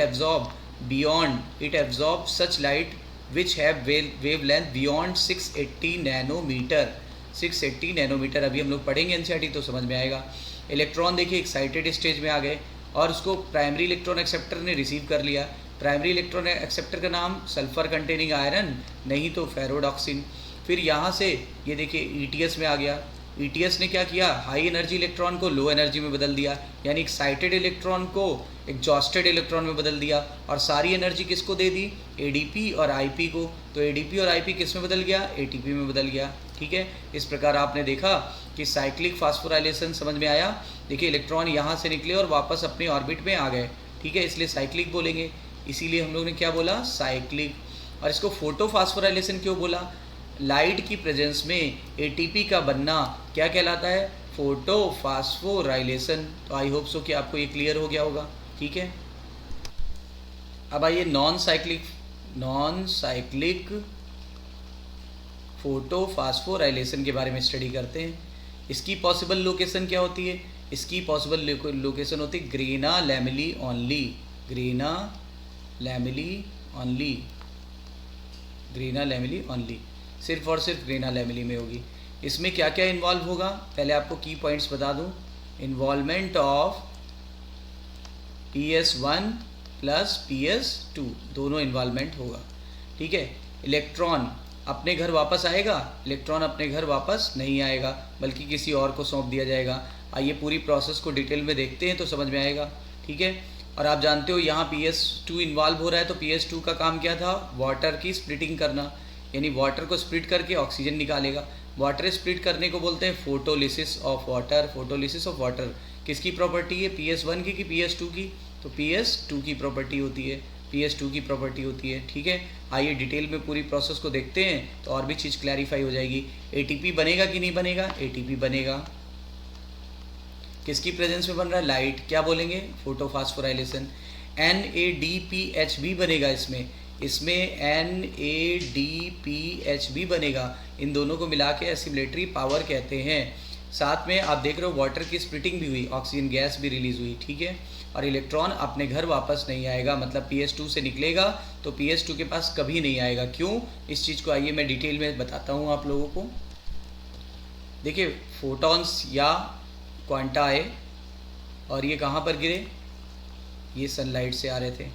absorb such light which have wavelength beyond 680 nanometre. 680 nanometre अभी हम लोग पढ़ेंगे NCERT तो समझ में आएगा। इलेक्ट्रॉन देखिए एक्साइटेड स्टेज में आ गए और उसको प्राइमरी इलेक्ट्रॉन एक्सेप्टर ने रिसीव कर लिया। प्राइमरी इलेक्ट्रॉन एक्सेप्टर का नाम सल्फर कंटेनिंग आयरन, नहीं तो फेरोडॉक्सिन। फिर यहाँ से ये देखिए ETS में आ गया। ETS ने क्या किया, हाई एनर्जी इलेक्ट्रॉन को लो एनर्जी में बदल दिया, यानी एक्साइटेड इलेक्ट्रॉन को एग्जॉस्टेड इलेक्ट्रॉन में बदल दिया। और सारी एनर्जी किसको दे दी, ADP और IP को। तो ADP और IP किस में बदल गया, ATP में बदल गया। ठीक है, इस प्रकार आपने देखा कि साइक्लिक फास्फोराइलेशन समझ में आया। देखिए इलेक्ट्रॉन यहाँ से निकले और वापस अपने ऑर्बिट में आ गए। ठीक है, इसलिए साइक्लिक बोलेंगे, इसीलिए हम लोग ने क्या बोला, साइक्लिक। और इसको फोटोफास्फोराइलेशन क्यों बोला, लाइट की प्रेजेंस में ATP का बनना क्या कहलाता है, फोटोफास्फोराइलेशन। तो आई होप सो कि आपको ये क्लियर हो गया होगा। ठीक है, अब आइए नॉन साइक्लिक फोटोफास्फोराइलेशन के बारे में स्टडी करते हैं। इसकी पॉसिबल लोकेशन क्या होती है, इसकी पॉसिबल लोकेशन होती है grana lamellae only, grana lamellae only, grana lamellae only, सिर्फ और सिर्फ ग्रेना लैमेली में होगी। इसमें क्या क्या इन्वॉल्व होगा, पहले आपको की पॉइंट्स बता दूं। Involvement of PS1 plus PS2 दोनों इन्वॉल्वमेंट होगा। ठीक है, इलेक्ट्रॉन अपने घर वापस आएगा, इलेक्ट्रॉन अपने घर वापस नहीं आएगा, बल्कि किसी और को सौंप दिया जाएगा। आइए पूरी प्रोसेस को डिटेल में देखते हैं तो समझ में आएगा। ठीक है, और आप जानते हो यहाँ PS2 इन्वॉल्व हो रहा है, तो PS2 का काम क्या था, वाटर की स्प्लिटिंग करना, यानी वाटर को स्प्लिट करके ऑक्सीजन निकालेगा। वाटर स्प्लिट करने को बोलते हैं photolysis of water. Photolysis of water किसकी प्रॉपर्टी है, PS1 की कि PS2 की, तो PS2 की प्रॉपर्टी होती है, PS2 की प्रॉपर्टी होती है। ठीक है, आइए डिटेल में पूरी प्रोसेस को देखते हैं तो और भी चीज़ क्लैरिफाई हो जाएगी। ATP बनेगा कि नहीं बनेगा, ATP बनेगा। किसकी प्रेजेंस में बन रहा है, लाइट, क्या बोलेंगे, फोटोफास्फोराइलेशन। NADPH भी बनेगा इसमें NADPH भी बनेगा। इन दोनों को मिला के एसिमिलेटरी पावर कहते हैं। साथ में आप देख रहे हो वाटर की स्प्लिटिंग भी हुई, ऑक्सीजन गैस भी रिलीज हुई। ठीक है, और इलेक्ट्रॉन अपने घर वापस नहीं आएगा, मतलब PS2 से निकलेगा तो PS2 के पास कभी नहीं आएगा। क्यों, इस चीज़ को आइए मैं डिटेल में बताता हूँ आप लोगों को। देखिए, फोटॉन्स या क्वांटा आए और ये कहाँ पर गिरे, ये सनलाइट से आ रहे थे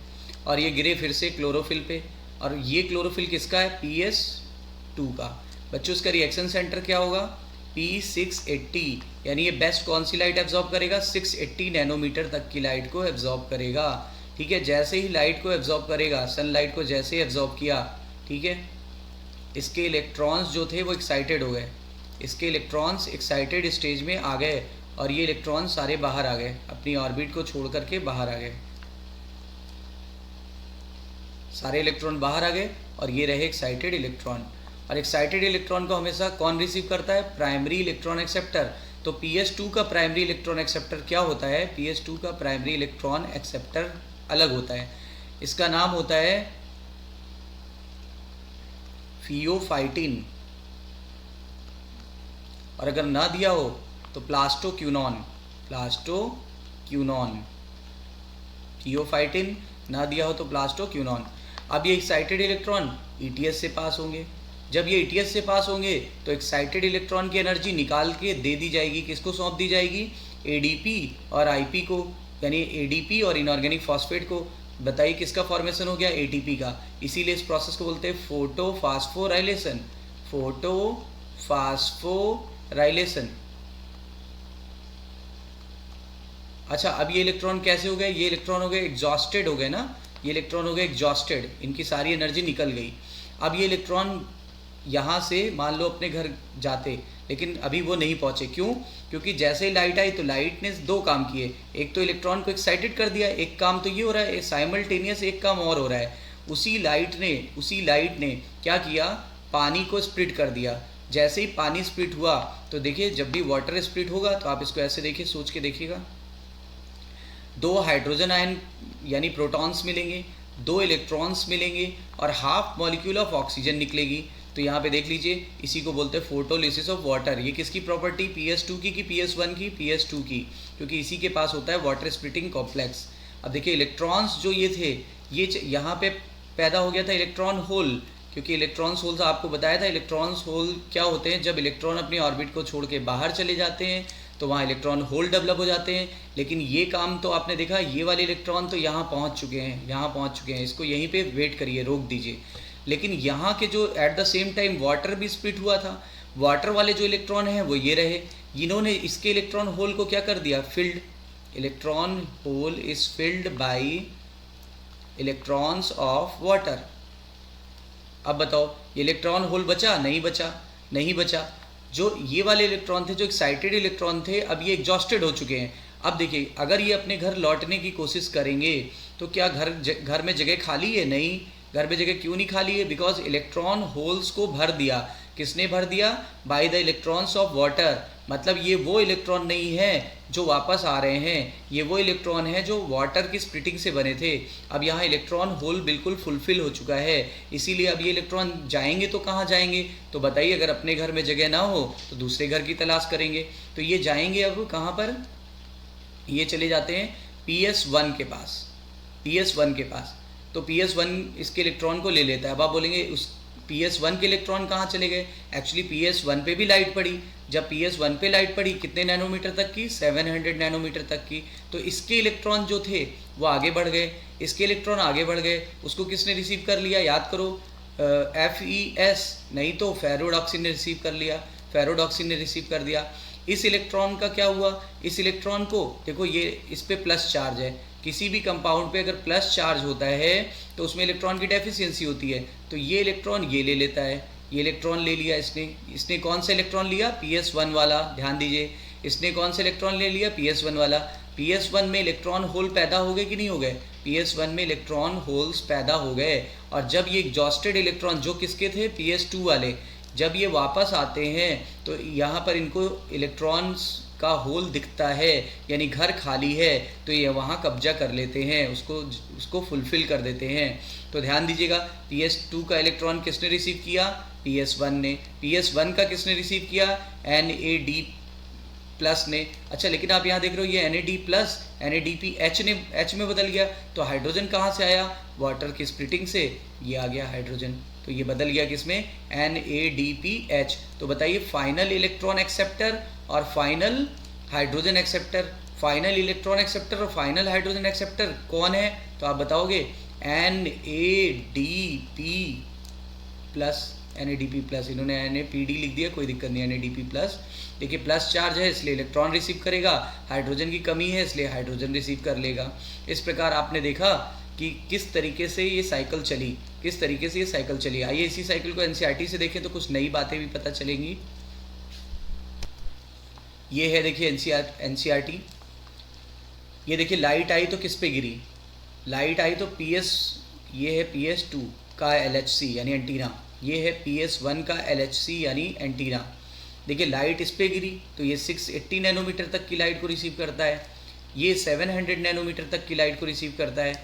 और ये गिरे फिर से क्लोरोफिल पे, और ये क्लोरोफिल किसका है, PS2 का। बच्चों इसका रिएक्शन सेंटर क्या होगा, P680, यानी ये बेस्ट कौन सी लाइट एब्जॉर्ब करेगा, 680 नैनोमीटर तक की लाइट को एब्जॉर्ब करेगा। ठीक है, जैसे ही लाइट को एब्जॉर्ब करेगा, सनलाइट को जैसे ही एब्जॉर्ब किया, ठीक है, इसके इलेक्ट्रॉन्स जो थे वो एक्साइटेड हो गए, इसके इलेक्ट्रॉन्स एक्साइटेड स्टेज में आ गए और ये इलेक्ट्रॉन सारे बाहर आ गए, अपनी ऑर्बिट को छोड़ करके बाहर आ गए, सारे इलेक्ट्रॉन बाहर आ गए और ये रहे एक्साइटेड इलेक्ट्रॉन। और एक्साइटेड इलेक्ट्रॉन को हमेशा कौन रिसीव करता है, प्राइमरी इलेक्ट्रॉन एक्सेप्टर। तो PS2 का प्राइमरी इलेक्ट्रॉन एक्सेप्टर क्या होता है, PS2 का प्राइमरी इलेक्ट्रॉन एक्सेप्टर अलग होता है, इसका नाम होता है फियोफाइटिन, और अगर ना दिया हो तो प्लास्टोक्यूनॉन। थियोफाइटिन ना दिया हो तो प्लास्टोक्यूनॉन। अब ये एक्साइटेड इलेक्ट्रॉन ETS से पास होंगे, जब ये ETS से पास होंगे तो एक्साइटेड इलेक्ट्रॉन की एनर्जी निकाल के दे दी जाएगी, किसको सौंप दी जाएगी, ADP और IP को, यानी ADP और इनऑर्गेनिक फॉस्फेट को। बताइए किसका फॉर्मेशन हो गया, ATP का। इसीलिए इस प्रोसेस को बोलते हैं फोटोफास्फोराइलेशन। फोटोफास्फोराइलेशन। अच्छा, अब ये इलेक्ट्रॉन कैसे हो गए, ये इलेक्ट्रॉन हो गए एग्जॉस्टेड हो गए ना, ये इलेक्ट्रॉन हो गए एग्जॉस्टेड, इनकी सारी एनर्जी निकल गई। अब ये इलेक्ट्रॉन यहाँ से मान लो अपने घर जाते, लेकिन अभी वो नहीं पहुँचे, क्यों, क्योंकि जैसे ही लाइट आई तो लाइट ने दो काम किए, एक तो इलेक्ट्रॉन को एक्साइटेड कर दिया, एक काम तो ये हो रहा है, साइमल्टेनियस एक काम और हो रहा है, उसी लाइट ने क्या किया, पानी को स्प्लिट कर दिया। जैसे ही पानी स्प्लिट हुआ तो देखिए, जब भी वाटर स्प्लिट होगा तो आप इसको ऐसे देखिए, सोच के देखिएगा, 2 हाइड्रोजन आयन यानी प्रोटॉन्स मिलेंगे, 2 इलेक्ट्रॉन्स मिलेंगे और हाफ मॉलिक्यूल ऑफ ऑक्सीजन निकलेगी। तो यहाँ पे देख लीजिए, इसी को बोलते हैं फोटोलिसिस ऑफ वाटर। ये किसकी प्रॉपर्टी, PS2 की कि PS1 की, PS2 की, क्योंकि इसी के पास होता है वाटर स्प्लिटिंग कॉम्प्लेक्स। अब देखिए, इलेक्ट्रॉन्स जो ये थे, ये यहाँ पे पैदा हो गया था इलेक्ट्रॉन होल, क्योंकि इलेक्ट्रॉन होल्स आपको बताया था, इलेक्ट्रॉन होल क्या होते हैं, जब इलेक्ट्रॉन अपनी ऑर्बिट को छोड़ के बाहर चले जाते हैं तो वहाँ इलेक्ट्रॉन होल डेवलप हो जाते हैं। लेकिन ये काम तो आपने देखा, ये वाले इलेक्ट्रॉन तो यहाँ पहुँच चुके हैं, इसको यहीं पे वेट करिए, रोक दीजिए। लेकिन यहाँ के जो at the same time water भी स्प्लिट हुआ था, वाटर वाले जो इलेक्ट्रॉन हैं वो ये रहे, इन्होंने इसके इलेक्ट्रॉन होल को क्या कर दिया, field. Electron hole is filled by electrons of water. अब बताओ, ये इलेक्ट्रॉन होल बचा, नहीं बचा। जो ये वाले इलेक्ट्रॉन थे, जो एक्साइटेड इलेक्ट्रॉन थे, अब ये एग्जॉस्टेड हो चुके हैं। अब देखिए, अगर ये अपने घर लौटने की कोशिश करेंगे तो क्या घर में जगह खाली है, नहीं, घर में जगह क्यों नहीं खाली है, बिकॉज इलेक्ट्रॉन होल्स को भर दिया, किसने भर दिया, by the electrons of water. मतलब ये वो इलेक्ट्रॉन नहीं है जो वापस आ रहे हैं, ये वो इलेक्ट्रॉन है जो वाटर की स्प्लिटिंग से बने थे। अब यहाँ इलेक्ट्रॉन होल बिल्कुल फुलफिल हो चुका है, इसीलिए अब ये इलेक्ट्रॉन जाएंगे तो कहाँ जाएंगे, तो बताइए, अगर अपने घर में जगह ना हो तो दूसरे घर की तलाश करेंगे। तो ये जाएंगे अब कहाँ पर, ये चले जाते हैं PS1 के पास। तो PS1 इसके इलेक्ट्रॉन को ले लेता है। अब आप बोलेंगे उस PS1 के इलेक्ट्रॉन कहाँ चले गए, एक्चुअली PS1 पे भी लाइट पड़ी। जब PS1 पे लाइट पड़ी कितने नैनोमीटर तक की, 700 नैनोमीटर तक की, तो इसके इलेक्ट्रॉन जो थे वो आगे बढ़ गए, इसके इलेक्ट्रॉन आगे बढ़ गए। उसको किसने रिसीव कर लिया, याद करो, FeS, नहीं तो फेरोडॉक्सिन ने रिसीव कर लिया। फेरोडॉक्सिन ने रिसीव कर दिया। इस इलेक्ट्रॉन का क्या हुआ, इस इलेक्ट्रॉन को देखो ये इस पे प्लस चार्ज है, किसी भी कंपाउंड पे अगर प्लस चार्ज होता है तो उसमें इलेक्ट्रॉन की डेफिशिएंसी होती है, तो ये इलेक्ट्रॉन ये ले लेता है, ये इलेक्ट्रॉन ले लिया इसने कौन सा इलेक्ट्रॉन लिया, PS1 वाला, ध्यान दीजिए इसने कौन सा इलेक्ट्रॉन ले लिया, PS1 वाला। PS1 में इलेक्ट्रॉन होल पैदा हो गए कि नहीं हो गए, PS1 में इलेक्ट्रॉन होल्स पैदा हो गए। और जब ये एग्जॉस्टेड इलेक्ट्रॉन जो किसके थे, PS2 वाले, जब ये वापस आते हैं तो यहाँ पर इनको इलेक्ट्रॉन्स का होल दिखता है, यानी घर खाली है, तो ये वहाँ कब्जा कर लेते हैं, उसको फुलफिल कर देते हैं। तो ध्यान दीजिएगा PS2 का इलेक्ट्रॉन किसने रिसीव किया, PS1 ने। PS1 का किसने रिसीव किया, NAD प्लस ने। अच्छा लेकिन आप यहाँ देख रहे हो ये NAD प्लस NADP H में बदल गया, तो हाइड्रोजन कहाँ से आया, वाटर की स्प्लिटिंग से ये आ गया हाइड्रोजन, तो ये बदल गया किसमें, NADPH। तो बताइए फाइनल इलेक्ट्रॉन एक्सेप्टर और final hydrogen acceptor, final electron acceptor और फाइनल हाइड्रोजन एक्सेप्टर कौन है, तो आप बताओगे NADP प्लस, NADP प्लस, इन्होंने NAPD लिख दिया, कोई दिक्कत नहीं, NADP प्लस। देखिए प्लस चार्ज है इसलिए इलेक्ट्रॉन रिसीव करेगा, हाइड्रोजन की कमी है इसलिए हाइड्रोजन रिसीव कर लेगा। इस प्रकार आपने देखा कि किस तरीके से ये साइकिल चली, किस तरीके से ये साइकिल चली। आइए इसी साइकिल को NCERT से देखें तो कुछ नई बातें भी पता चलेंगी। ये है देखिए NCERT, ये देखिए लाइट आई तो किस पे गिरी, लाइट आई तो ये है PS2 का LHC यानी एंटीना, ये है PS1 का LHC यानी एंटीना। देखिए लाइट इस पे गिरी तो ये 680 नैनोमीटर तक की लाइट को रिसीव करता है, ये 700 नैनोमीटर तक की लाइट को रिसीव करता है।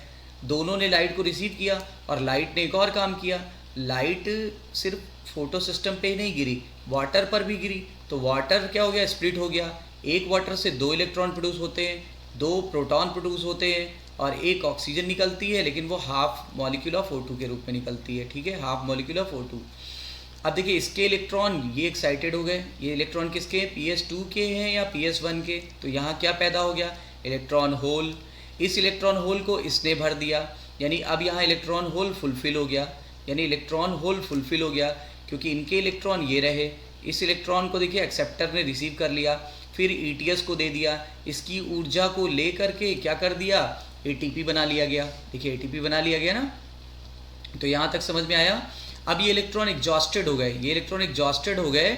दोनों ने लाइट को रिसीव किया और लाइट ने एक और काम किया, लाइट सिर्फ फोटो सिस्टम पे ही नहीं गिरी, वाटर पर भी गिरी। तो वाटर क्या हो गया, स्प्लिट हो गया, एक वाटर से 2 इलेक्ट्रॉन प्रोड्यूस होते हैं, 2 प्रोटॉन प्रोड्यूस होते हैं और एक ऑक्सीजन निकलती है, लेकिन वो हाफ मॉलिक्यूल ऑफ O2 के रूप में निकलती है, ठीक है, हाफ मॉलिक्यूल ऑफ O2। अब देखिए इसके इलेक्ट्रॉन ये एक्साइटेड हो गए, ये इलेक्ट्रॉन किसके, PS2 के हैं या PS1 के, तो यहाँ क्या पैदा हो गया, इलेक्ट्रॉन होल। इस इलेक्ट्रॉन होल को इसने भर दिया, यानी अब यहाँ इलेक्ट्रॉन होल फुलफिल हो गया, यानी इलेक्ट्रॉन होल फुलफिल हो गया क्योंकि इनके इलेक्ट्रॉन ये रहे। इस इलेक्ट्रॉन को देखिए एक्सेप्टर ने रिसीव कर लिया, फिर ETS को दे दिया, इसकी ऊर्जा को ले करके क्या कर दिया, ATP बना लिया गया। देखिए ATP बना लिया गया ना, तो यहाँ तक समझ में आया। अब ये इलेक्ट्रॉन एग्जॉस्टेड हो गए, ये इलेक्ट्रॉन एग्जॉस्टेड हो गए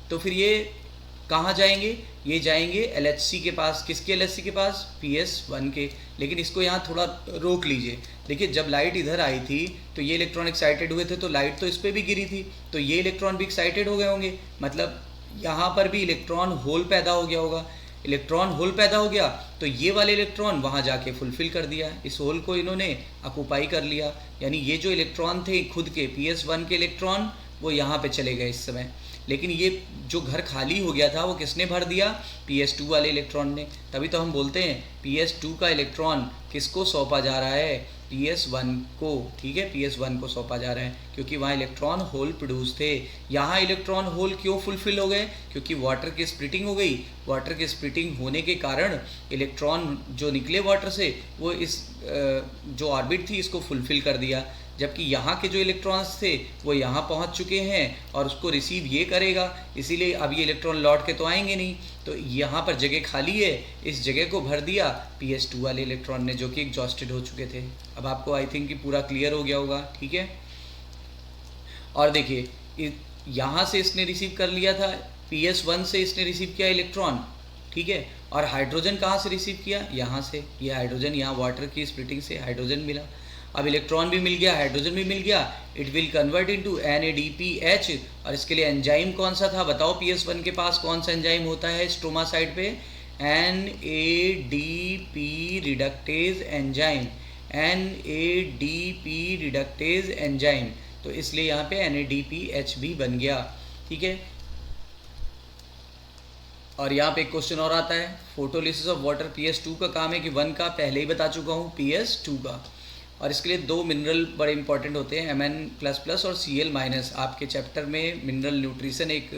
तो फिर ये कहाँ जाएंगे, ये जाएंगे LHC के पास, किसके LHC के पास, PS1 के। लेकिन इसको यहाँ थोड़ा रोक लीजिए, देखिए जब लाइट इधर आई थी तो ये इलेक्ट्रॉन एक्साइटेड हुए थे, तो लाइट तो इस पर भी गिरी थी, तो ये इलेक्ट्रॉन भी एक्साइटेड हो गए होंगे, मतलब यहाँ पर भी इलेक्ट्रॉन होल पैदा हो गया होगा। इलेक्ट्रॉन होल पैदा हो गया तो ये वाले इलेक्ट्रॉन वहाँ जाके फुलफिल कर दिया, इस होल को इन्होंने ऑक्यूपाई कर लिया, यानी ये जो इलेक्ट्रॉन थे खुद के PS1 के इलेक्ट्रॉन वो यहाँ पे चले गए इस समय। लेकिन ये जो घर खाली हो गया था वो किसने भर दिया, PS2 वाले इलेक्ट्रॉन ने। तभी तो हम बोलते हैं PS2 का इलेक्ट्रॉन किसको सौंपा जा रहा है, PS1 को, ठीक है, PS1 को सौंपा जा रहा है क्योंकि वहाँ इलेक्ट्रॉन होल प्रोड्यूस थे। यहाँ इलेक्ट्रॉन होल क्यों फुलफिल हो गए, क्योंकि वाटर की स्प्लिटिंग हो गई, वाटर की स्प्लिटिंग होने के कारण इलेक्ट्रॉन जो निकले वाटर से वो इस जो ऑर्बिट थी इसको फुलफिल कर दिया, जबकि यहाँ के जो इलेक्ट्रॉन्स थे वो यहाँ पहुँच चुके हैं और उसको रिसीव ये करेगा, इसीलिए अब ये इलेक्ट्रॉन लौट के तो आएंगे नहीं, तो यहाँ पर जगह खाली है, इस जगह को भर दिया PS2 वाले इलेक्ट्रॉन ने जो कि एग्जॉस्टेड हो चुके थे। अब आपको आई थिंक कि पूरा क्लियर हो गया होगा, ठीक है। और देखिए यहाँ से इसने रिसीव कर लिया था, PS1 से इसने रिसीव किया इलेक्ट्रॉन, ठीक है, और हाइड्रोजन कहाँ से रिसीव किया, यहाँ से, ये हाइड्रोजन यहाँ वाटर की स्प्लिटिंग से हाइड्रोजन मिला। अब इलेक्ट्रॉन भी मिल गया, हाइड्रोजन भी मिल गया, it will convert into NADPH। और इसके लिए एंजाइम कौन सा था बताओ, PS1 के पास कौन सा एंजाइम होता है स्ट्रोमा साइड पे, NADP reductase enzyme, NADP reductase enzyme, तो इसलिए यहाँ पे NADPH भी बन गया, ठीक है। और यहाँ पे एक क्वेश्चन और आता है, फोटोलिसिस ऑफ वाटर PS2 का काम है कि 1 का पहले ही बता चुका हूँ, PS2 का। और इसके लिए 2 मिनरल बड़े इंपॉर्टेंट होते हैं, Mn++ और Cl-। आपके चैप्टर में मिनरल न्यूट्रिशन एक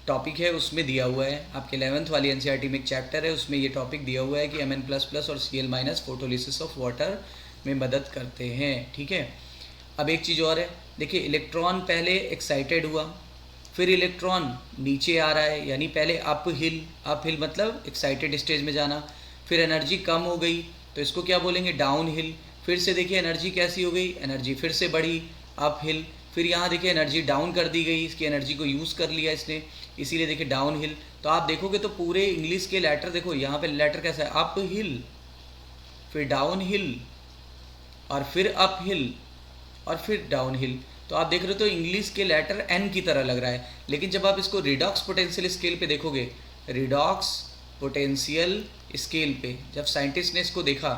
टॉपिक है, उसमें दिया हुआ है, आपके 11th वाली NCERT में एक चैप्टर है उसमें ये टॉपिक दिया हुआ है कि Mn++ और Cl- फोटोलिसिस ऑफ वाटर में मदद करते हैं, ठीक है। अब एक चीज़ और है, देखिए इलेक्ट्रॉन पहले एक्साइटेड हुआ, फिर इलेक्ट्रॉन नीचे आ रहा है, यानी पहले अप हिल मतलब एक्साइटेड स्टेज में जाना, फिर एनर्जी कम हो गई तो इसको क्या बोलेंगे, डाउन हिल। फिर से देखिए एनर्जी कैसी हो गई, एनर्जी फिर से बढ़ी, अप हिल। फिर यहाँ देखिए एनर्जी डाउन कर दी गई, इसकी एनर्जी को यूज़ कर लिया इसने, इसीलिए देखिए डाउन हिल। तो आप देखोगे तो पूरे इंग्लिश के लेटर देखो, यहाँ पे लेटर कैसा है, अप हिल, फिर डाउन हिल, और फिर अप हिल, और फिर डाउन हिल। तो आप देख रहे हो तो इंग्लिश के लेटर एन की तरह लग रहा है, लेकिन जब आप इसको रिडॉक्स पोटेंशियल स्केल पे देखोगे, रिडॉक्स पोटेंशियल स्केल पे जब साइंटिस्ट ने इसको देखा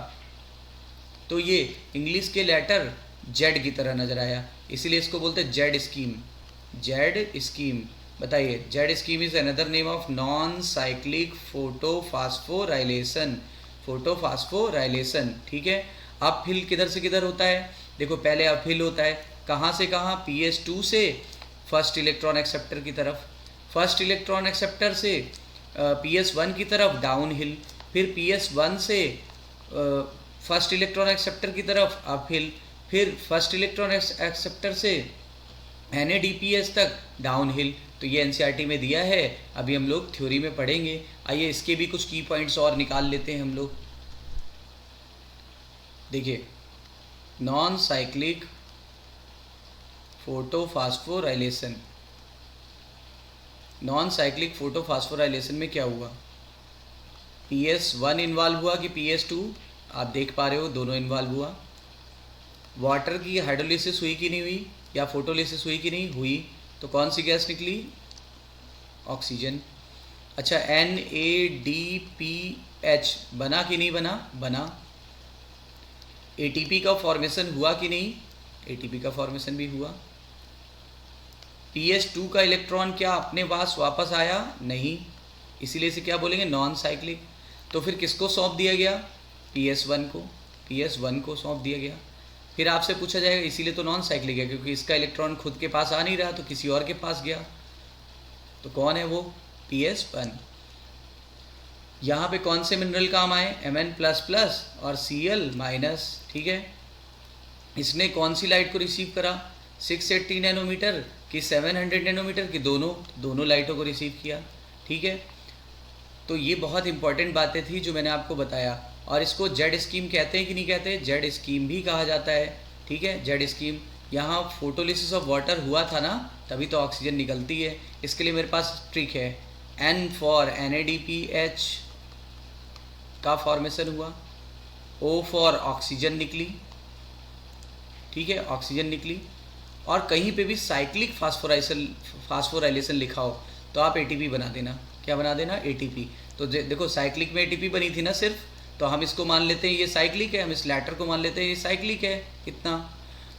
तो ये इंग्लिश के लेटर जेड की तरह नजर आया, इसीलिए इसको बोलते हैं जेड स्कीम। जेड स्कीम, बताइए, Z scheme is another name of non cyclic photophosphorylation. Photophosphorylation, ठीक है। अप हिल किधर से किधर होता है, देखो पहले अप हिल होता है, कहाँ से कहाँ, PS2 से फर्स्ट इलेक्ट्रॉन एक्सेप्टर की तरफ, फर्स्ट इलेक्ट्रॉन एक्सेप्टर से PS1 की तरफ डाउन हिल, फिर PS1 से फर्स्ट इलेक्ट्रॉन एक्सेप्टर की तरफ अप हिल, फिर फर्स्ट इलेक्ट्रॉन एक्सेप्टर से NADPH तक डाउन हिल। तो ये NCERT में दिया है, अभी हम लोग थ्योरी में पढ़ेंगे। आइए इसके भी कुछ की पॉइंट्स और निकाल लेते हैं हम लोग। देखिए, non cyclic photophosphorylation, non cyclic photophosphorylation में क्या हुआ, PS1 इन्वॉल्व हुआ कि PS2, आप देख पा रहे हो दोनों इन्वॉल्व हुआ। वाटर की हाइड्रोलिसिस हुई कि नहीं हुई, या फोटोलिसिस हुई कि नहीं हुई, तो कौन सी गैस निकली, ऑक्सीजन। अच्छा, NADPH बना कि नहीं बना, बना। ATP का फॉर्मेशन हुआ कि नहीं, ATP का फॉर्मेशन भी हुआ। PS2 का इलेक्ट्रॉन क्या अपने पास वापस आया, नहीं, इसीलिए इसे क्या बोलेंगे, नॉन साइक्लिक। तो फिर किसको सौंप दिया गया, PS1 को, PS1 को सौंप दिया गया। फिर आपसे पूछा जाएगा इसीलिए तो नॉन साइक्लिक है, क्योंकि इसका इलेक्ट्रॉन खुद के पास आ नहीं रहा तो किसी और के पास गया, तो कौन है वो, PS1। यहाँ पे कौन से मिनरल काम आए, Mn++ और Cl-, ठीक है। इसने कौन सी लाइट को रिसीव करा, 680 नैनोमीटर कि 700 नैनोमीटर की, दोनों लाइटों को रिसीव किया, ठीक है। तो ये बहुत इंपॉर्टेंट बातें थी जो मैंने आपको बताया, और इसको जेड स्कीम कहते हैं कि नहीं कहते, जेड स्कीम भी कहा जाता है, ठीक है, जेड स्कीम। यहाँ फोटोलिसिस ऑफ वाटर हुआ था ना, तभी तो ऑक्सीजन निकलती है। इसके लिए मेरे पास ट्रिक है, N फॉर NADPH का फॉर्मेशन हुआ, O फॉर ऑक्सीजन निकली, ठीक है, ऑक्सीजन निकली। और कहीं पे भी साइक्लिक फास्फोराइलेशन लिखा हो तो आप ATP बना देना, क्या बना देना, ATP। तो देखो साइक्लिक में ATP बनी थी ना सिर्फ, तो हम इसको मान लेते हैं ये साइक्लिक है, हम इस लेटर को मान लेते हैं ये साइक्लिक है, इतना।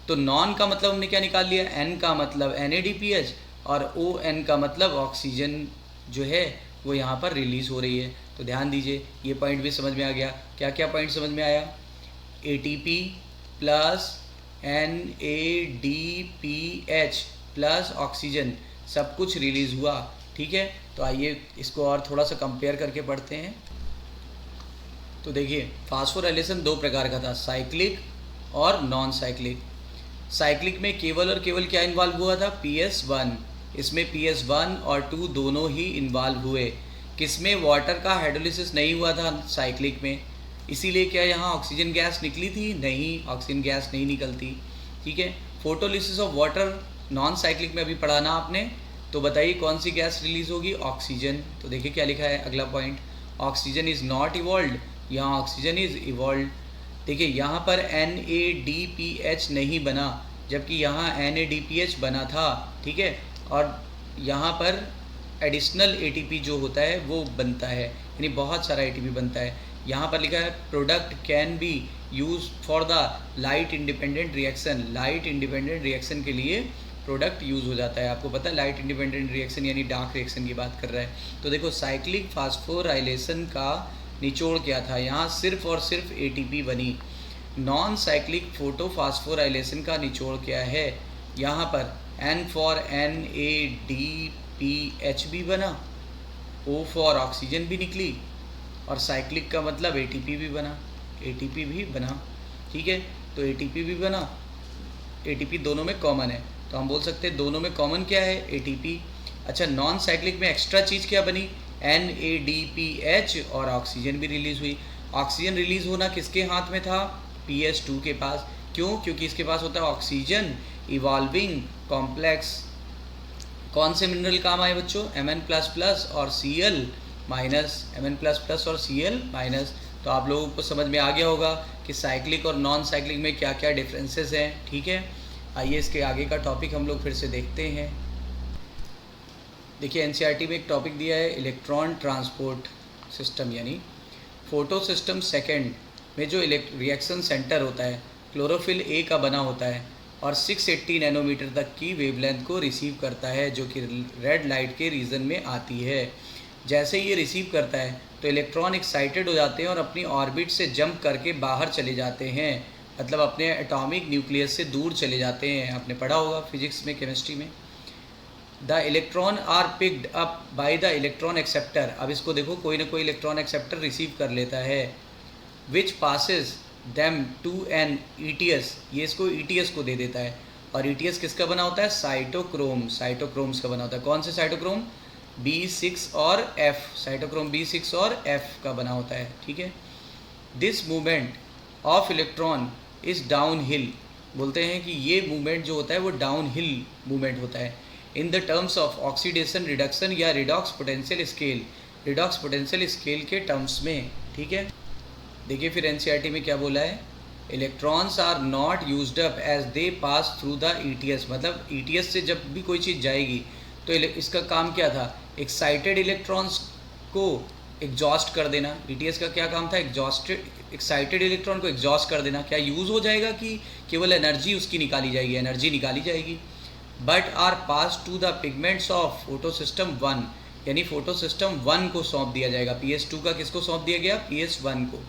तो नॉन का मतलब हमने क्या निकाल लिया, N का मतलब NADPH, और ON का मतलब ऑक्सीजन जो है वो यहाँ पर रिलीज हो रही है। तो ध्यान दीजिए, ये पॉइंट भी समझ में आ गया। क्या क्या पॉइंट समझ में आया, ATP plus NADPH plus oxygen, सब कुछ रिलीज हुआ, ठीक है। तो आइए इसको और थोड़ा सा कंपेयर करके पढ़ते हैं। तो देखिए, फास्फोराइलेशन दो प्रकार का था, साइक्लिक और नॉन साइक्लिक। साइक्लिक में केवल और केवल क्या इन्वॉल्व हुआ था, PS1। इसमें PS1 और 2 दोनों ही इन्वॉल्व हुए। किसमें, वाटर का हाइड्रोलिसिस नहीं हुआ था साइक्लिक में, इसीलिए क्या यहाँ ऑक्सीजन गैस निकली थी, नहीं, ऑक्सीजन गैस नहीं निकलती, ठीक है। Photolysis of water non cyclic में अभी पढ़ाना आपने, तो बताइए कौन सी गैस रिलीज होगी, ऑक्सीजन। तो देखिए क्या लिखा है अगला point, oxygen is not evolved, यहाँ ऑक्सीजन इज़ इवॉल्व्ड। देखिए यहाँ पर NADPH नहीं बना, जबकि यहाँ NADPH बना था, ठीक है। और यहाँ पर एडिशनल ATP जो होता है वो बनता है, यानी बहुत सारा ATP बनता है। यहाँ पर लिखा है product can be use for the light independent reaction, light independent reaction के लिए प्रोडक्ट यूज़ हो जाता है। आपको पता है लाइट इंडिपेंडेंट रिएक्शन यानी डार्क रिएक्शन की बात कर रहा है। तो देखो साइक्लिक फास्फोराइलेशन का निचोड़ क्या था, यहाँ सिर्फ और सिर्फ ATP बनी। नॉन साइक्लिक फोटोफास्फोराइलेशन का निचोड़ क्या है, यहाँ पर N फॉर NADPH भी बना, O फॉर ऑक्सीजन भी निकली, और साइक्लिक का मतलब ATP भी बना, ATP भी बना, ठीक है। तो ATP भी बना, ATP दोनों में कॉमन है, तो हम बोल सकते हैं दोनों में कॉमन क्या है, ATP। अच्छा, नॉन साइक्लिक में एक्स्ट्रा चीज़ क्या बनी, NADPH और ऑक्सीजन भी रिलीज़ हुई। ऑक्सीजन रिलीज़ होना किसके हाथ में था, PS2 के पास। क्यों, क्योंकि इसके पास होता है ऑक्सीजन इवॉल्विंग कॉम्प्लेक्स। कौन से मिनरल काम आए बच्चों, Mn++ और Cl-, Mn++ और Cl-। तो आप लोगों को समझ में आ गया होगा कि साइक्लिक और नॉन साइक्लिक में क्या क्या डिफरेंसेस हैं। ठीक है, आइए इसके आगे का टॉपिक हम लोग फिर से देखते हैं। देखिए एनसीईआरटी में एक टॉपिक दिया है इलेक्ट्रॉन ट्रांसपोर्ट सिस्टम, यानी फोटो सिस्टम सेकेंड में जो रिएक्शन सेंटर होता है क्लोरोफिल ए का बना होता है और 680 नैनोमीटर तक की वेवलेंथ को रिसीव करता है, जो कि रेड लाइट के रीजन में आती है। जैसे ये रिसीव करता है तो इलेक्ट्रॉन एक्साइटेड हो जाते हैं और अपनी ऑर्बिट से जंप करके बाहर चले जाते हैं, मतलब अपने एटॉमिक न्यूक्लियस से दूर चले जाते हैं। आपने पढ़ा होगा फिजिक्स में, केमिस्ट्री में। The electron are picked up by the electron acceptor. अब इसको देखो, कोई ना कोई इलेक्ट्रॉन एक्सेप्टर रिसीव कर लेता है, which passes them to an ETS। ये इसको ETS को दे देता है। और ETS किसका बना होता है, साइटोक्रोम, साइटोक्रोम्स का बना होता है। कौन से साइटोक्रोम, B6 और F, साइटोक्रोम B6 और F का बना होता है। ठीक है, this movement of electron is down hill. बोलते हैं कि ये मूवमेंट जो होता है वो डाउन हिल मूवमेंट होता है in the terms of oxidation reduction या redox potential scale, redox potential scale के टर्म्स में। ठीक है, देखिए फिर एनसीईआरटी में क्या बोला है, electrons are not used up as they pass through the ETS। मतलब ETS से जब भी कोई चीज़ जाएगी तो इसका काम क्या था, एक्साइटेड इलेक्ट्रॉन्स को एग्जॉस्ट कर देना। ETS का क्या काम था, एक्साइटेड इलेक्ट्रॉन को एग्जॉस्ट कर देना। क्या यूज़ हो जाएगा कि केवल एनर्जी उसकी निकाली जाएगी, एनर्जी निकाली जाएगी। But are pass to the pigments of photo system 1, यानी फोटो सिस्टम 1 को सौंप दिया जाएगा। PS2 का किसको सौंप दिया गया, PS1 को।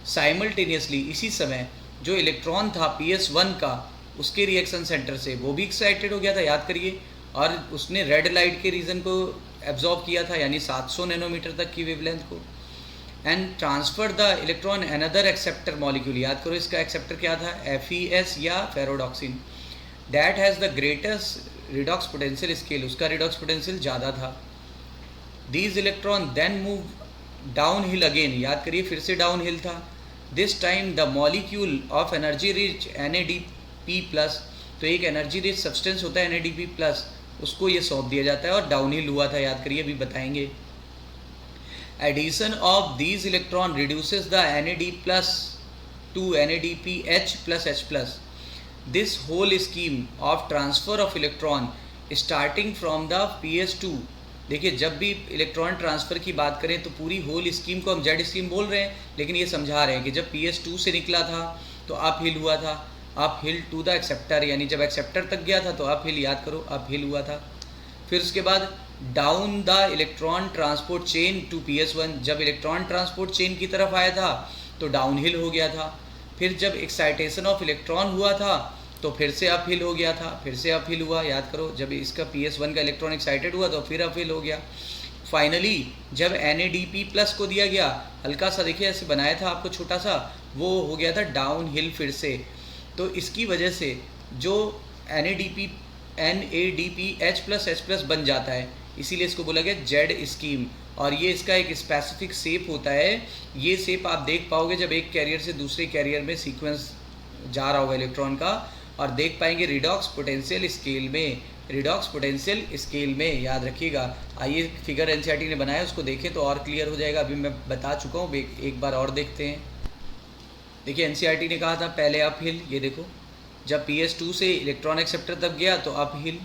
साइमल्टेनियसली इसी समय जो इलेक्ट्रॉन था PS1 का, उसके रिएक्शन सेंटर से वो भी एक्साइटेड हो गया था, याद करिए, और उसने रेड लाइट के रीजन को एब्जॉर्ब किया था, यानी 700 नैनोमीटर तक की वेवलेंथ को। And transfer the electron another acceptor molecule. याद करो इसका एक्सेप्टर क्या था, FeS या ferredoxin. That has the greatest redox potential scale, उसका रिडॉक्स पोटेंशियल ज़्यादा था। These electron then move down hill again. याद करिए फिर से डाउन हिल था। This time the molecule of energy rich NADP+, तो एक एनर्जी रिच सब्सटेंस होता है NADP+, उसको ये सौंप दिया जाता है और डाउन हिल हुआ था। याद करिए, अभी बताएंगे। Addition of these electron reduces the NAD+ to NADPH+H+। This whole scheme of transfer of electron starting from the PS2। देखिए जब भी इलेक्ट्रॉन ट्रांसफ़र की बात करें तो पूरी होल स्कीम को हम जेड स्कीम बोल रहे हैं, लेकिन ये समझा रहे हैं कि जब PS2 से निकला था तो अप हिल हुआ था, up hill to the acceptor, यानी जब एक्सेप्टर तक गया था तो अप हिल, याद करो, अप हिल हुआ था। फिर उसके बाद down the electron transport chain to PS1। जब इलेक्ट्रॉन ट्रांसपोर्ट चेन की तरफ आया था तो डाउन हिल हो गया था। फिर जब एक्साइटेशन ऑफ इलेक्ट्रॉन हुआ था तो फिर से अप हिल हो गया था, फिर से अप हिल हुआ। याद करो, जब इसका PS1 का इलेक्ट्रॉन एक्साइटेड हुआ तो फिर अप हिल हो गया। फाइनली जब NADP+ को दिया गया, हल्का सा देखिए ऐसे बनाया था आपको छोटा सा, वो हो गया था डाउन हिल फिर से। तो इसकी वजह से जो NADPH+H+ बन जाता है, इसीलिए इसको बोला गया जेड स्कीम। और ये इसका एक स्पेसिफिक शेप होता है। ये शेप आप देख पाओगे जब एक कैरियर से दूसरे कैरियर में सीक्वेंस जा रहा होगा इलेक्ट्रॉन का, और देख पाएंगे रिडॉक्स पोटेंशियल स्केल में, रिडॉक्स पोटेंशियल स्केल में, याद रखिएगा। आइए फिगर एनसीईआरटी ने बनाया, उसको देखें तो और क्लियर हो जाएगा। अभी मैं बता चुका हूँ, एक बार और देखते हैं। देखिए एनसीईआरटी ने कहा था पहले अप हिल, ये देखो, जब PS2 से इलेक्ट्रॉन एक्सेप्टर तक गया तो अप हिल,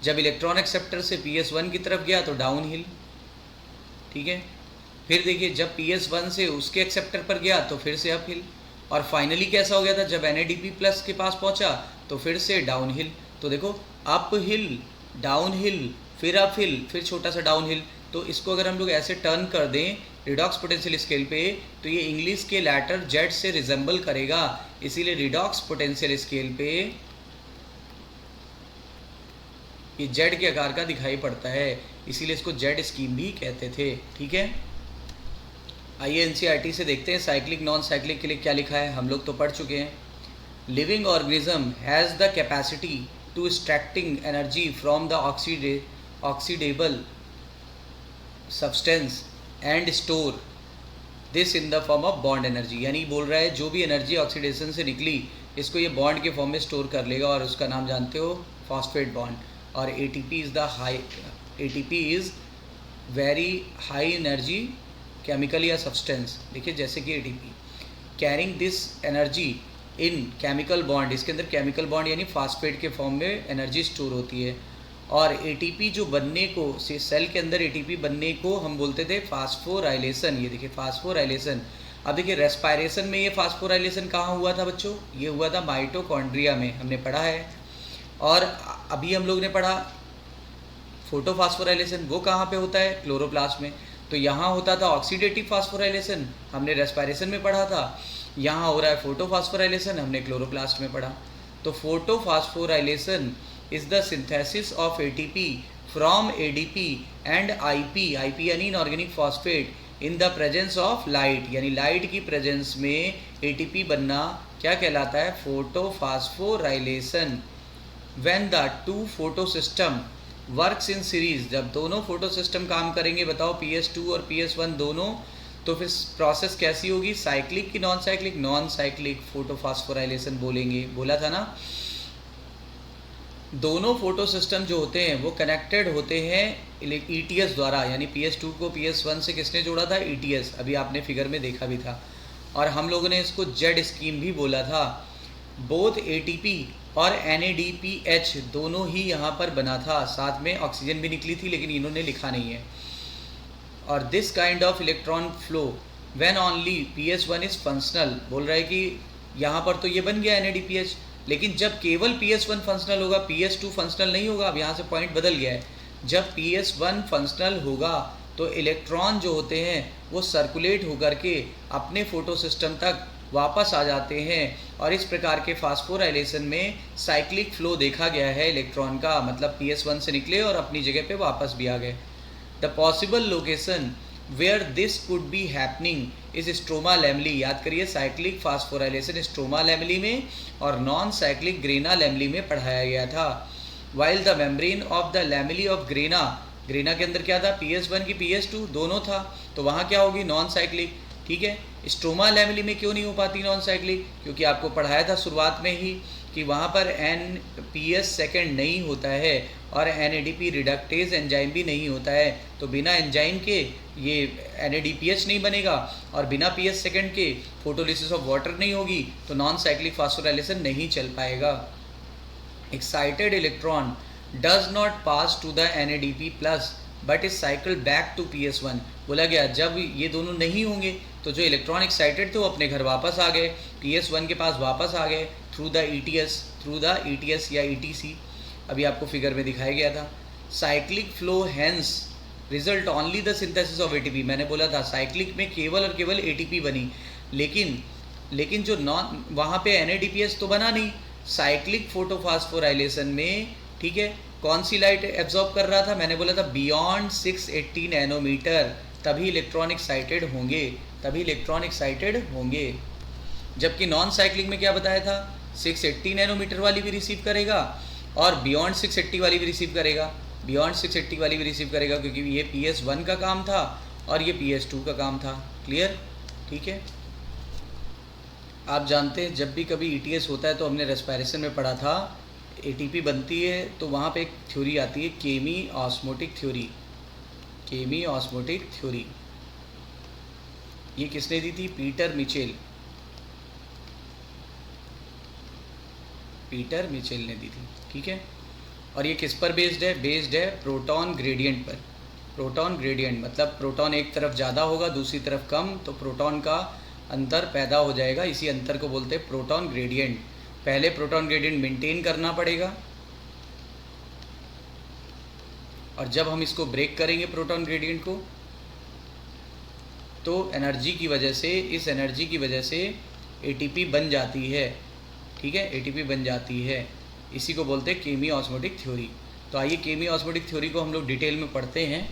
जब इलेक्ट्रॉन एक्सेप्टर से PS1 की तरफ गया तो डाउन हिल। ठीक है, फिर देखिए जब PS1 से उसके एक्सेप्टर पर गया तो फिर से अप हिल, और फाइनली कैसा हो गया था, जब NADP+ के पास पहुंचा तो फिर से डाउन हिल। तो देखो अप हिल, डाउन हिल, फिर अप हिल, फिर छोटा सा डाउन हिल। तो इसको अगर हम लोग ऐसे टर्न कर दें रिडॉक्स पोटेंशियल स्केल पे, तो ये इंग्लिश के लेटर जेड से रिजेंबल करेगा, इसीलिए रिडॉक्स पोटेंशियल स्केल पे ये जेड के आकार का दिखाई पड़ता है, इसीलिए इसको जेड स्कीम भी कहते थे। ठीक है, आइए एनसीईआरटी से देखते हैं साइक्लिक नॉन साइक्लिक के लिए क्या लिखा है। हम लोग तो पढ़ चुके हैं। Living organism has the capacity to extracting energy from the oxidisable substance and store this in the form of bond energy. यानी बोल रहा है जो भी एनर्जी ऑक्सीडेशन से निकली इसको ये बॉन्ड के फॉर्म में स्टोर कर लेगा और उसका नाम जानते हो फॉस्फेट बॉन्ड। और ATP is very high energy chemical या सब्सटेंस। देखिए जैसे कि ATP carrying this energy in chemical bond, इसके अंदर केमिकल बॉन्ड यानी फास्फेट के फॉर्म में एनर्जी स्टोर होती है। और एटीपी जो बनने को सेल के अंदर एटीपी बनने को हम बोलते थे फास्फोराइलेशन। ये देखिए फास्फोराइलेशन। अब देखिए रेस्पायरेशन में ये फास्फोराइलेशन कहाँ हुआ था बच्चों? ये हुआ था माइटोकॉन्ड्रिया में, हमने पढ़ा है। और अभी हम लोग ने पढ़ा फोटोफास्फोराइलेशन, वो कहाँ पे होता है? क्लोरोप्लास्ट में। तो यहाँ होता था ऑक्सीडेटिव फास्फोराइलेशन, हमने रेस्पायरेशन में पढ़ा था। यहाँ हो रहा है फोटोफास्फोराइलेशन, हमने क्लोरोप्लास्ट में पढ़ा। तो photophosphorylation is the synthesis of ATP from ADP and IP यानी inorganic phosphate in the presence of light, यानी लाइट की प्रेजेंस में ATP बनना क्या कहलाता है? Photophosphorylation. when the two photo system works in series, जब दोनों फोटो सिस्टम काम करेंगे, बताओ PS2 और PS1 दोनों, तो फिर प्रोसेस कैसी होगी? साइक्लिक की non cyclic? Non cyclic photophosphorylation बोलेंगे, बोला था ना। दोनों फोटो सिस्टम जो होते हैं वो कनेक्टेड होते हैं ETS द्वारा, यानी PS2 को PS1 से किसने जोड़ा था? ETS। अभी आपने फिगर में देखा भी था। और हम लोगों ने इसको जेड स्कीम भी बोला था। बोथ ATP और NADPH दोनों ही यहाँ पर बना था, साथ में ऑक्सीजन भी निकली थी, लेकिन इन्होंने लिखा नहीं है। और this kind of electron flow when only PS1 is functional, बोल रहा है कि यहाँ पर तो ये बन गया NADPH, लेकिन जब केवल PS1 फंक्शनल होगा, PS2 फंक्शनल नहीं होगा। अब यहाँ से पॉइंट बदल गया है। जब PS1 फंक्शनल होगा तो इलेक्ट्रॉन जो होते हैं वो सर्कुलेट होकर के अपने फोटो सिस्टम तक वापस आ जाते हैं। और इस प्रकार के फास्फोराइलेशन में साइक्लिक फ्लो देखा गया है इलेक्ट्रॉन का, मतलब PS1 से निकले और अपनी जगह पे वापस भी आ गए। The possible location where this could be happening is stroma lamellae. याद करिए साइक्लिक फास्फोराइलेशन स्ट्रोमा लैमेली में और नॉन साइक्लिक ग्रेना लैमेली में पढ़ाया गया था। While the membrane of the lamellae of grana, grana के अंदर क्या था? PS1 की PS2 दोनों था, तो वहाँ क्या होगी? Non cyclic. ठीक है। स्ट्रोमा लैमेली में क्यों नहीं हो पाती नॉन साइक्लिक? क्योंकि आपको पढ़ाया था शुरुआत में ही कि वहाँ पर NPS सेकेंड नहीं होता है और NADP रिडक्टेज एंजाइम भी नहीं होता है। तो बिना एंजाइम के ये NADPH नहीं बनेगा और बिना PS सेकेंड के फोटोलिसिस ऑफ वाटर नहीं होगी, तो नॉन साइक्लिक फास्फोराइलेशन नहीं चल पाएगा। Excited electron does not pass to the NADP plus but is cycle back to PS1। बोला गया जब ये दोनों नहीं होंगे तो जो इलेक्ट्रॉन एक्साइटेड थे वो अपने घर वापस आ गए, PS1 के पास वापस आ गए थ्रू द ETS या ETC। अभी आपको फिगर में दिखाया गया था। Cyclic flow hence result only the synthesis of ATP। मैंने बोला था साइक्लिक में केवल और केवल ATP बनी, लेकिन जो नॉन वहाँ पे NADPH तो बना नहीं। साइक्लिक फोटोफास्फोराइलेशन में, ठीक है, कौन सी लाइट एब्जॉर्ब कर रहा था? मैंने बोला था बियॉन्ड 680 नैनोमीटर, तभी इलेक्ट्रॉन एक्साइटेड होंगे। जबकि नॉन साइक्लिक में क्या बताया था? 680 नैनोमीटर वाली भी रिसीव करेगा और बियॉन्ड 680 वाली भी रिसीव करेगा। बियॉन्ड 680 वाली भी रिसीव करेगा क्योंकि ये PS1 का काम था और ये PS2 का काम था। क्लियर? ठीक है। आप जानते हैं जब भी कभी ETS होता है तो हमने रेस्पिरेशन में पढ़ा था ATP बनती है, तो वहाँ पे एक थ्योरी आती है केमी ऑस्मोटिक थ्योरी। ये किसने दी थी? पीटर मिचेल ने दी थी। ठीक है। और ये किस पर बेस्ड है? प्रोटॉन ग्रेडियंट पर। प्रोटॉन ग्रेडियंट मतलब प्रोटॉन एक तरफ ज़्यादा होगा दूसरी तरफ कम, तो प्रोटॉन का अंतर पैदा हो जाएगा। इसी अंतर को बोलते हैं प्रोटॉन ग्रेडियंट। पहले प्रोटॉन ग्रेडियंट मेंटेन करना पड़ेगा और जब हम इसको ब्रेक करेंगे प्रोटॉन ग्रेडियंट को, तो एनर्जी की वजह से ATP बन जाती है। ठीक है, ATP बन जाती है। इसी को बोलते हैं केमी ऑस्मोटिक थ्योरी। तो आइए केमी ऑस्मोटिक थ्योरी को हम लोग डिटेल में पढ़ते हैं।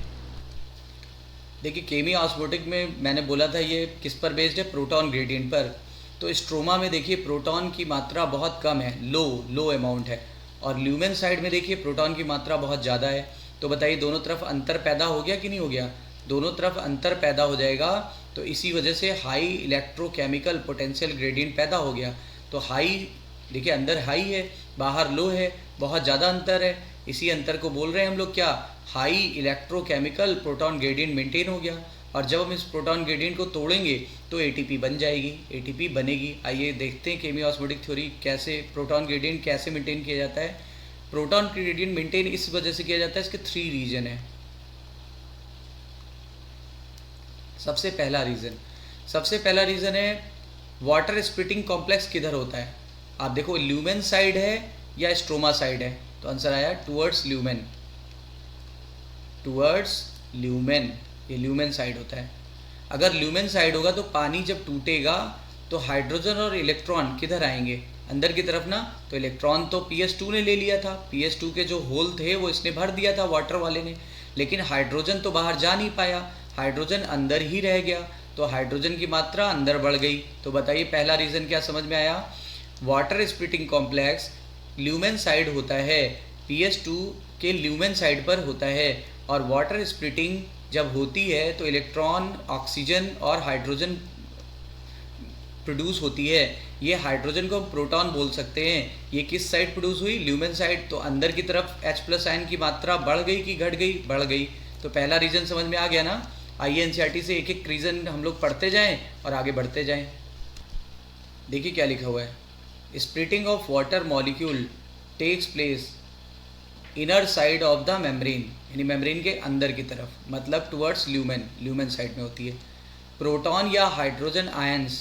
देखिए केमी ऑस्मोटिक में मैंने बोला था ये किस पर बेस्ड है? प्रोटॉन ग्रेडियंट पर। तो स्ट्रोमा में देखिए प्रोटॉन की मात्रा बहुत कम है, लो अमाउंट है, और ल्यूमेन साइड में देखिए प्रोटॉन की मात्रा बहुत ज़्यादा है। तो बताइए दोनों तरफ अंतर पैदा हो गया कि नहीं हो गया? दोनों तरफ अंतर पैदा हो जाएगा, तो इसी वजह से हाई इलेक्ट्रोकेमिकल पोटेंशियल ग्रेडियंट पैदा हो गया। तो हाई, देखिए अंदर हाई है, बाहर लो है, बहुत ज़्यादा अंतर है, इसी अंतर को बोल रहे हैं हम लोग क्या? High electrochemical proton gradient maintain हो गया। और जब हम इस प्रोटॉन ग्रेडियंट को तोड़ेंगे तो एटीपी बन जाएगी, एटीपी बनेगी। आइए देखते हैं केमी ऑस्मोटिक थ्योरी कैसे प्रोटॉन ग्रेडियंट कैसे मेंटेन किया जाता है। प्रोटॉन ग्रेडियंट मेंटेन इस वजह से किया जाता है, इसके 3 रीजन है। सबसे पहला रीज़न है वाटर स्प्लिटिंग कॉम्प्लेक्स किधर होता है। आप देखो ल्यूमेन साइड है या स्ट्रोमा साइड है, तो आंसर आया टुवर्ड्स ल्यूमेन, ये ल्यूमेन साइड होता है। अगर ल्यूमेन साइड होगा तो पानी जब टूटेगा तो हाइड्रोजन और इलेक्ट्रॉन किधर आएंगे? अंदर की तरफ ना। तो इलेक्ट्रॉन तो PS2 ने ले लिया था, PS2 के जो होल थे वो इसने भर दिया था वाटर वाले ने, लेकिन हाइड्रोजन तो बाहर जा नहीं पाया, हाइड्रोजन अंदर ही रह गया, तो हाइड्रोजन की मात्रा अंदर बढ़ गई। तो बताइए पहला रीज़न क्या समझ में आया? Water splitting complex lumen side होता है, PS2 के ल्यूमेन साइड पर होता है। और वाटर स्प्लिटिंग जब होती है तो इलेक्ट्रॉन, ऑक्सीजन और हाइड्रोजन प्रोड्यूस होती है। ये हाइड्रोजन को हम प्रोटॉन बोल सकते हैं। ये किस साइड प्रोड्यूस हुई? Lumen side. तो अंदर की तरफ H+ आयन की मात्रा बढ़ गई कि घट गई? बढ़ गई। तो पहला रीज़न समझ में आ गया ना। आइए NCERT से एक एक रीज़न हम लोग पढ़ते जाएं और आगे बढ़ते जाएं। देखिए क्या लिखा हुआ है, splitting of water molecule takes place inner side of the membrane, यानी मेम्ब्रेन के अंदर की तरफ, मतलब टुवर्ड्स ल्यूमेन साइड में होती है। प्रोटॉन या hydrogen ions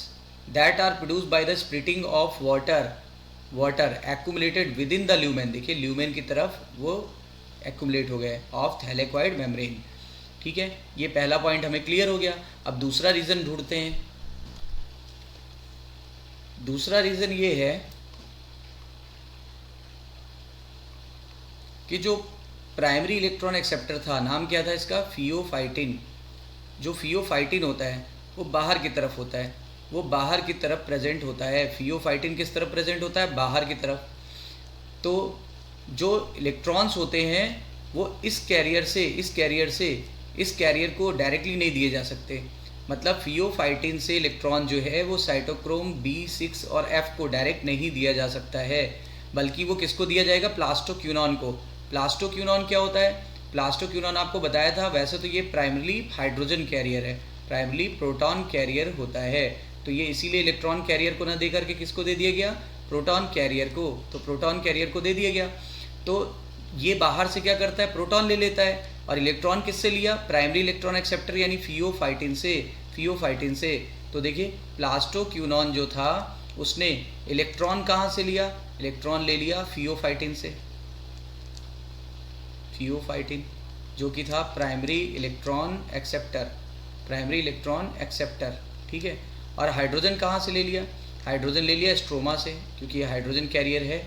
that are produce by the splitting of water accumulated within the lumen, देखिए ल्यूमेन की तरफ वो एक्यूमुलेट हो गए ऑफ थैलेक्वाइड मेम्ब्रेन। ठीक है, ये पहला पॉइंट हमें क्लियर हो गया। अब दूसरा रीज़न ढूंढते हैं। दूसरा रीज़न ये है कि जो प्राइमरी इलेक्ट्रॉन एक्सेप्टर था, नाम क्या था इसका? फियोफाइटिन। जो फियोफाइटिन होता है वो बाहर की तरफ होता है, वो बाहर की तरफ प्रेजेंट होता है। फियोफाइटिन किस तरफ प्रेजेंट होता है? बाहर की तरफ। तो जो इलेक्ट्रॉन्स होते हैं वो इस कैरियर को डायरेक्टली नहीं दिए जा सकते। मतलब फियोफाइटिन से इलेक्ट्रॉन जो है वो साइटोक्रोम B6 और F को डायरेक्ट नहीं दिया जा सकता है, बल्कि वो किसको दिया जाएगा? प्लास्टोक्यूनॉन को। प्लास्टोक्यूनॉन क्या होता है? प्लास्टोक्यूनॉन आपको बताया था, वैसे तो ये प्राइमरली हाइड्रोजन कैरियर है, प्राइमरली प्रोटॉन कैरियर होता है। तो ये इसीलिए इलेक्ट्रॉन कैरियर को ना दे करके किसको दे दिया गया? प्रोटॉन कैरियर को। तो प्रोटॉन कैरियर को दे दिया गया। तो ये बाहर से क्या करता है? प्रोटॉन ले लेता है। और इलेक्ट्रॉन किससे लिया? प्राइमरी इलेक्ट्रॉन एक्सेप्टर यानी फियोफाइटिन से। तो देखिए प्लास्टोक्यूनॉन जो था उसने इलेक्ट्रॉन कहाँ से लिया? इलेक्ट्रॉन ले लिया फियोफाइटिन से, फियोफाइटिन जो कि था प्राइमरी इलेक्ट्रॉन एक्सेप्टर। ठीक है। और हाइड्रोजन कहाँ से ले लिया? हाइड्रोजन ले लिया स्ट्रोमा से, क्योंकि ये हाइड्रोजन कैरियर है।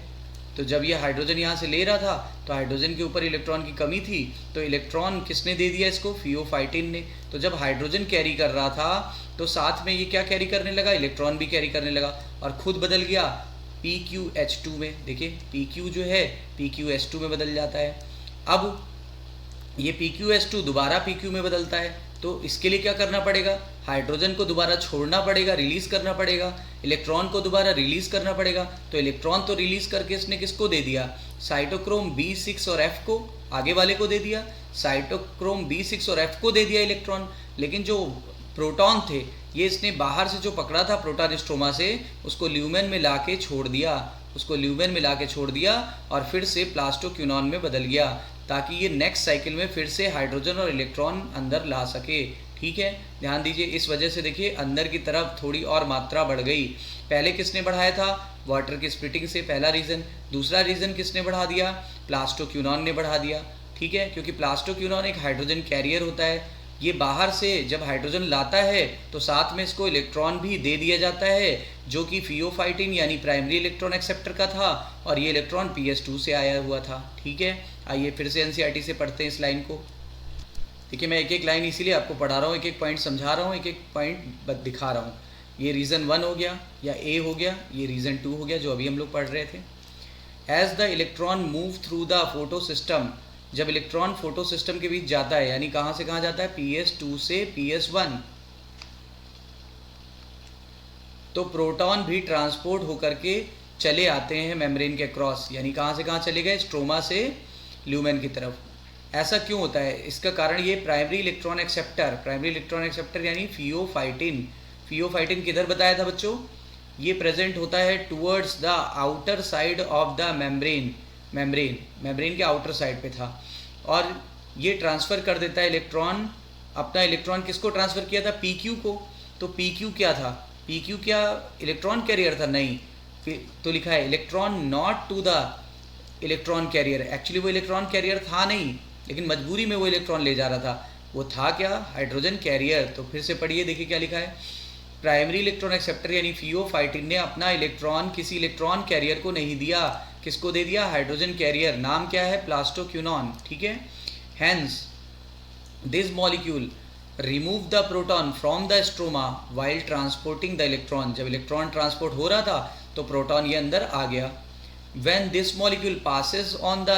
तो जब ये हाइड्रोजन यहाँ से ले रहा था तो हाइड्रोजन के ऊपर इलेक्ट्रॉन की कमी थी, तो इलेक्ट्रॉन किसने दे दिया इसको? फियोफाइटिन ने। तो जब हाइड्रोजन कैरी कर रहा था तो साथ में ये क्या कैरी करने लगा? इलेक्ट्रॉन भी कैरी करने लगा और खुद बदल गया PQH2 में। देखिए PQ जो है PQH2 में बदल जाता है। अब ये PQH2 दोबारा PQ में बदलता है, तो इसके लिए क्या करना पड़ेगा? हाइड्रोजन को दोबारा छोड़ना पड़ेगा, रिलीज करना पड़ेगा, इलेक्ट्रॉन को दोबारा रिलीज करना पड़ेगा। तो इलेक्ट्रॉन तो रिलीज करके इसने किसको दे दिया? साइटोक्रोम B6 और F को, आगे वाले को दे दिया। साइटोक्रोम B6 और F को दे दिया इलेक्ट्रॉन, लेकिन जो प्रोटॉन थे ये इसने बाहर से जो पकड़ा था प्रोटॉन स्ट्रोमा से, उसको ल्यूमेन में ला के छोड़ दिया, और फिर से प्लास्टोक्यूनॉन में बदल गया, ताकि ये नेक्स्ट साइकिल में फिर से हाइड्रोजन और इलेक्ट्रॉन अंदर ला सके। ठीक है, ध्यान दीजिए। इस वजह से देखिए अंदर की तरफ थोड़ी और मात्रा बढ़ गई। पहले किसने बढ़ाया था? वाटर की स्प्लिटिंग से, पहला रीज़न। दूसरा रीज़न किसने बढ़ा दिया? प्लास्टोक्यूनॉन ने बढ़ा दिया। ठीक है, क्योंकि प्लास्टोक्यूनॉन एक हाइड्रोजन कैरियर होता है। ये बाहर से जब हाइड्रोजन लाता है तो साथ में इसको इलेक्ट्रॉन भी दे दिया जाता है, जो कि फियोफाइटिन यानी प्राइमरी इलेक्ट्रॉन एक्सेप्टर का था, और ये इलेक्ट्रॉन PS2 से आया हुआ था। ठीक है, आइए फिर से NCERT से पढ़ते हैं इस लाइन को। देखिए मैं एक एक लाइन इसीलिए आपको पढ़ा रहा हूँ, एक एक पॉइंट समझा रहा हूँ, एक एक पॉइंट दिखा रहा हूँ। ये रीज़न 1 हो गया या A हो गया, ये रीज़न 2 हो गया जो अभी हम लोग पढ़ रहे थे। As the electron move through the photosystem जब इलेक्ट्रॉन फोटो सिस्टम के बीच जाता है, यानी कहाँ से कहाँ जाता है, PS2 से PS1, तो प्रोटॉन भी ट्रांसपोर्ट होकर के चले आते हैं मेम्ब्रेन के क्रॉस, यानी कहाँ से कहाँ चले गए, स्ट्रोमा से ल्यूमेन की तरफ। ऐसा क्यों होता है, इसका कारण ये प्राइमरी इलेक्ट्रॉन एक्सेप्टर यानी फियोफाइटिन। फियोफाइटिन किधर बताया था बच्चों, ये प्रेजेंट होता है towards the outer side of the membrane के आउटर साइड पे था, और ये ट्रांसफ़र कर देता है इलेक्ट्रॉन, अपना इलेक्ट्रॉन किसको ट्रांसफ़र किया था, PQ को। तो PQ क्या था, PQ क्या इलेक्ट्रॉन कैरियर था, नहीं, तो लिखा है electron not to the electron carrier. Actually वो इलेक्ट्रॉन कैरियर था नहीं, लेकिन मजबूरी में वो इलेक्ट्रॉन ले जा रहा था। वो था क्या, हाइड्रोजन कैरियर। तो फिर से पढ़िए, देखिए क्या लिखा है, प्राइमरी इलेक्ट्रॉन एक्सेप्टर यानी फियोफाइटिन ने अपना इलेक्ट्रॉन किसी इलेक्ट्रॉन कैरियर को नहीं दिया, किसको दे दिया, हाइड्रोजन कैरियर। नाम क्या है, प्लास्टोक्यूनॉन, ठीक है। Hence this molecule remove the proton from the stroma while transporting the electron. जब इलेक्ट्रॉन ट्रांसपोर्ट हो रहा था तो प्रोटॉन ये अंदर आ गया। When this molecule passes on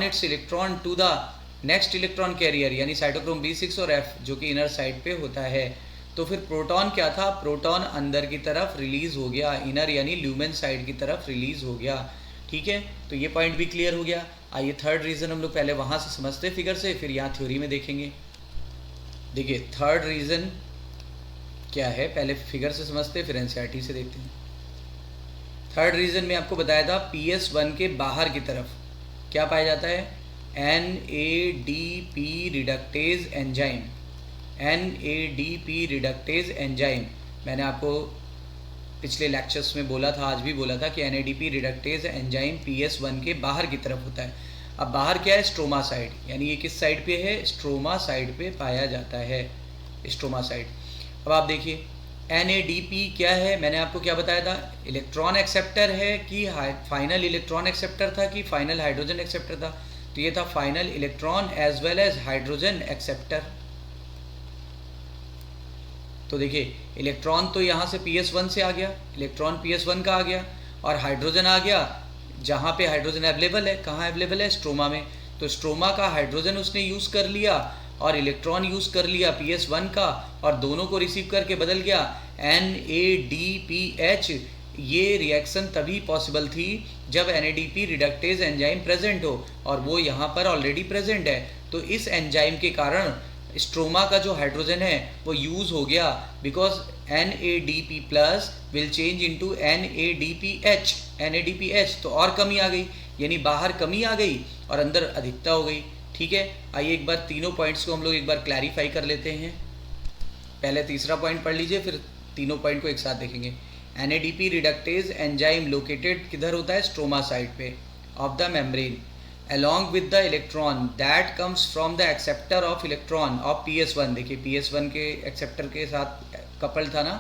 its electron to the next electron carrier यानी साइटोक्रोम B6 और F जो कि इनर साइड पे होता है, तो फिर प्रोटॉन क्या था, प्रोटॉन अंदर की तरफ रिलीज हो गया, इनर यानी ल्यूमेन साइड की तरफ रिलीज हो गया, ठीक है। तो ये पॉइंट भी क्लियर हो गया। आइए थर्ड रीज़न हम लोग पहले वहाँ से समझते फिगर से, फिर यहाँ थ्योरी में देखेंगे। देखिए थर्ड रीज़न क्या है, पहले फिगर से समझते फिर NCERT से देखते हैं। थर्ड रीज़न में आपको बताया था PS1 के बाहर की तरफ क्या पाया जाता है, NADP reductase enzyme. NADP reductase enzyme मैंने आपको पिछले लेक्चर्स में बोला था, आज भी बोला था कि NADP रिडक्टेज एंजाइम PS1 के बाहर की तरफ होता है। अब बाहर क्या है, स्ट्रोमा साइड, यानी ये किस साइड पे है, स्ट्रोमा साइड पे पाया जाता है, स्ट्रोमा साइड। अब आप देखिए NADP क्या है, मैंने आपको क्या बताया था, इलेक्ट्रॉन एक्सेप्टर है कि फाइनल इलेक्ट्रॉन एक्सेप्टर था कि फाइनल हाइड्रोजन एक्सेप्टर था, तो ये था final electron as well as hydrogen acceptor. तो देखिए इलेक्ट्रॉन तो यहाँ से PS1 से आ गया, इलेक्ट्रॉन PS1 का आ गया, और हाइड्रोजन आ गया जहाँ पे हाइड्रोजन अवेलेबल है, कहाँ अवेलेबल है, स्ट्रोमा में। तो स्ट्रोमा का हाइड्रोजन उसने यूज़ कर लिया और इलेक्ट्रॉन यूज़ कर लिया PS1 का, और दोनों को रिसीव करके बदल गया NADPH। ये रिएक्शन तभी पॉसिबल थी जब NADP रिडक्टेज एंजाइम प्रेजेंट हो, और वो यहाँ पर ऑलरेडी प्रेजेंट है। तो इस एंजाइम के कारण स्ट्रोमा का जो हाइड्रोजन है वो यूज़ हो गया, because NADP plus will change into NADPH। तो और कमी आ गई, यानी बाहर कमी आ गई और अंदर अधिकता हो गई, ठीक है। आइए एक बार तीनों पॉइंट्स को हम लोग एक बार क्लैरिफाई कर लेते हैं। पहले तीसरा पॉइंट पढ़ लीजिए, फिर तीनों पॉइंट को एक साथ देखेंगे। NADP रिडक्टेज एंजाइम लोकेटेड किधर होता है, स्ट्रोमा साइड पे of the membrane, along with the electron that comes from the acceptor of electron of PS1। देखिए PS1 के एक्सेप्टर के साथ कपल था ना।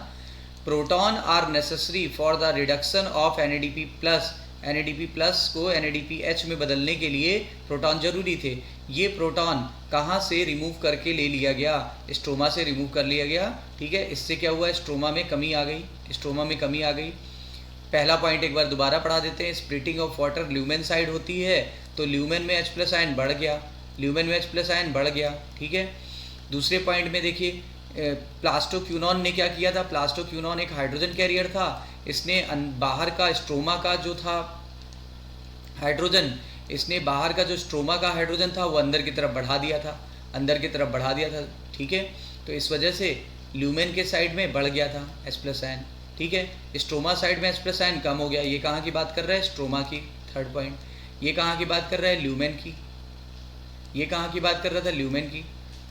Proton are necessary for the reduction of NADP plus. NADP plus को NADPH में बदलने के लिए प्रोटॉन जरूरी थे। ये प्रोटॉन कहाँ से रिमूव करके ले लिया गया, स्ट्रोमा से रिमूव कर लिया गया, ठीक है। इससे क्या हुआ, स्ट्रोमा में कमी आ गई, स्ट्रोमा में कमी आ गई। पहला पॉइंट एक बार दोबारा पढ़ा देते हैं। Splitting of water lumen side होती है, तो ल्यूमेन में H+ आयन बढ़ गया, ल्यूमेन में H+ आयन बढ़ गया, ठीक है। दूसरे पॉइंट में देखिए प्लास्टोक्यूनॉन ने क्या किया था, प्लास्टोक्यूनॉन एक हाइड्रोजन कैरियर था, इसने बाहर का स्ट्रोमा का जो था हाइड्रोजन, इसने बाहर का जो स्ट्रोमा का हाइड्रोजन था वो अंदर की तरफ बढ़ा दिया था, अंदर की तरफ बढ़ा दिया था, ठीक है। तो इस वजह से ल्यूमेन के साइड में बढ़ गया था H+ आयन, ठीक है। स्ट्रोमा साइड में H+ आयन कम हो गया। ये कहाँ की बात कर रहा है, स्ट्रोमा की, थर्ड पॉइंट। ये कहाँ की बात कर रहा है, ल्यूमेन की। ये कहाँ की बात कर रहा था, ल्यूमेन की।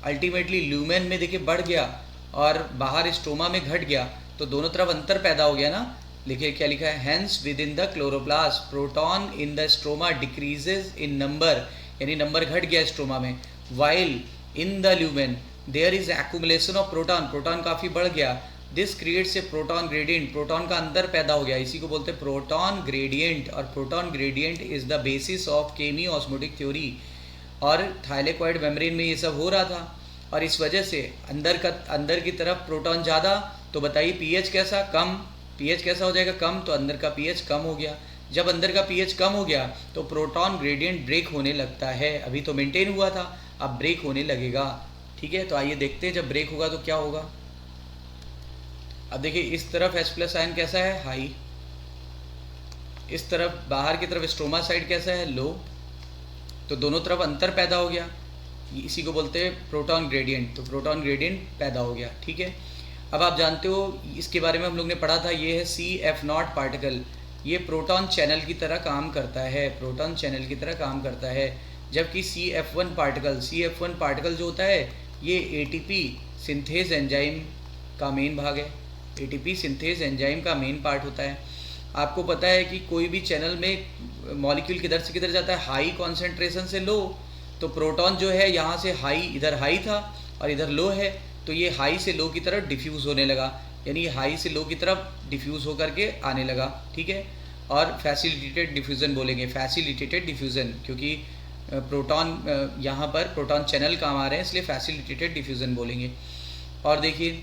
अल्टीमेटली ल्यूमेन में देखिए बढ़ गया और बाहर स्ट्रोमा में घट गया, तो दोनों तरफ अंतर पैदा हो गया ना। लिखिए क्या लिखा है, hence within the chloroplast proton in the stroma decreases in number, यानी नंबर घट गया स्ट्रोमा में। While in the lumen there is accumulation of proton, proton काफ़ी बढ़ गया। This creates a proton gradient, proton का अंदर पैदा हो गया, इसी को बोलते हैं प्रोटॉन ग्रेडियंट। और proton gradient is the basis of chemi osmotic theory. और थाइलेकॉइड मेम्ब्रेन में ये सब हो रहा था, और इस वजह से अंदर की तरफ प्रोटॉन ज़्यादा, तो बताइए पीएच कैसा, कम। पीएच कैसा हो जाएगा, कम, तो अंदर का पीएच कम हो गया। जब अंदर का pH कम हो गया तो प्रोटॉन ग्रेडियंट ब्रेक होने लगता है। अभी तो मेंटेन हुआ था, अब ब्रेक होने लगेगा। ठीक है, तो आइए देखते हैं जब ब्रेक होगा तो क्या होगा। अब देखिए इस तरफ H प्लस आयन कैसा है, हाई। इस तरफ बाहर की तरफ स्ट्रोमा साइड कैसा है, लो। तो दोनों तरफ अंतर पैदा हो गया, इसी को बोलते हैं प्रोटॉन ग्रेडियंट। तो प्रोटॉन ग्रेडियंट पैदा हो गया। ठीक है, अब आप जानते हो इसके बारे में हम लोग ने पढ़ा था, ये है CF0 पार्टिकल। ये प्रोटॉन चैनल की तरह काम करता है, प्रोटॉन चैनल की तरह काम करता है। जबकि CF1 पार्टिकल जो होता है ये ATP सिंथेज एंजाइम का मेन भाग है। ATP सिंथेज एंजाइम का मेन पार्ट होता है। आपको पता है कि कोई भी चैनल में मॉलिक्यूल किधर से किधर जाता है, हाई कॉन्सेंट्रेशन से लो। तो प्रोटॉन जो है यहाँ से हाई, इधर हाई था और इधर लो है, तो ये हाई से लो की तरफ डिफ्यूज़ होने लगा, यानी हाई से लो की तरफ डिफ्यूज़ होकर के आने लगा। ठीक है, और फैसिलिटेटेड डिफ्यूज़न बोलेंगे, फैसिलिटेटेड डिफ्यूज़न, क्योंकि प्रोटॉन यहाँ पर प्रोटॉन चैनल काम आ रहे हैं, इसलिए फैसिलिटेटेड डिफ्यूज़न बोलेंगे। और देखिए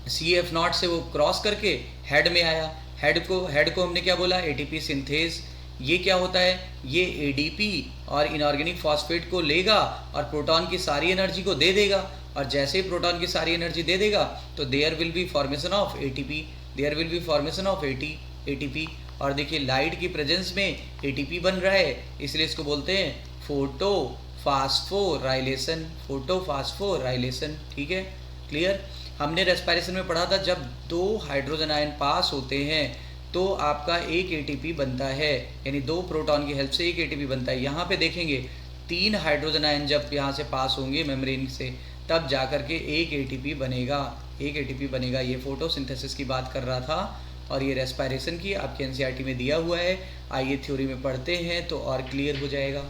CF0 से वो क्रॉस करके हेड में आया। हेड को हमने क्या बोला, ATP सिंथेज। ये क्या होता है, ये ADP और इनऑर्गेनिक फॉस्फेट को लेगा और प्रोटॉन की सारी एनर्जी को दे देगा। और जैसे ही प्रोटॉन की सारी एनर्जी दे देगा तो there will be formation of ATP, there will be formation of ATP। और देखिए लाइट की प्रेजेंस में ATP बन रहा है, इसलिए इसको बोलते हैं फोटो फास्फोराइलेशन, फोटो फास्फोराइलेशन। ठीक है, क्लियर। हमने रेस्पिरेशन में पढ़ा था, जब 2 हाइड्रोजन आयन पास होते हैं तो आपका एक ATP बनता है, यानी 2 प्रोटॉन की हेल्प से एक ATP बनता है। यहाँ पे देखेंगे 3 हाइड्रोजन आयन जब यहाँ से पास होंगे मेम्ब्रेन से, तब जा कर के एक ATP बनेगा, एक ATP बनेगा। ये फोटोसिंथेसिस की बात कर रहा था और ये रेस्पिरेशन की आपके NCERT में दिया हुआ है। आइए थ्योरी में पढ़ते हैं तो और क्लियर हो जाएगा।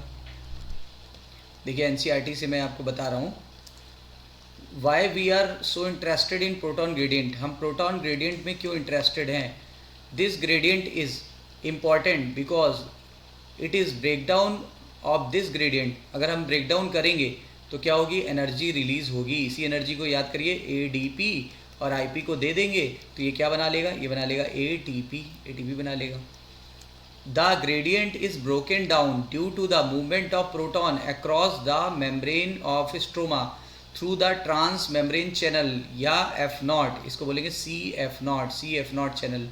देखिए NCERT से मैं आपको बता रहा हूँ, why we are so interested in proton gradient. हम प्रोटॉन ग्रेडियंट में क्यों इंटरेस्टेड हैं। This gradient is important because it is break down of this gradient. अगर हम ब्रेक डाउन करेंगे तो क्या होगी, एनर्जी रिलीज होगी। इसी एनर्जी को याद करिए, ADP और IP को दे देंगे तो ये क्या बना लेगा, ये बना लेगा ATP बना लेगा। The gradient is broken down due to the movement of proton across the membrane of stroma through the transmembrane channel, या F0, इसको बोलेंगे CF0 चैनल।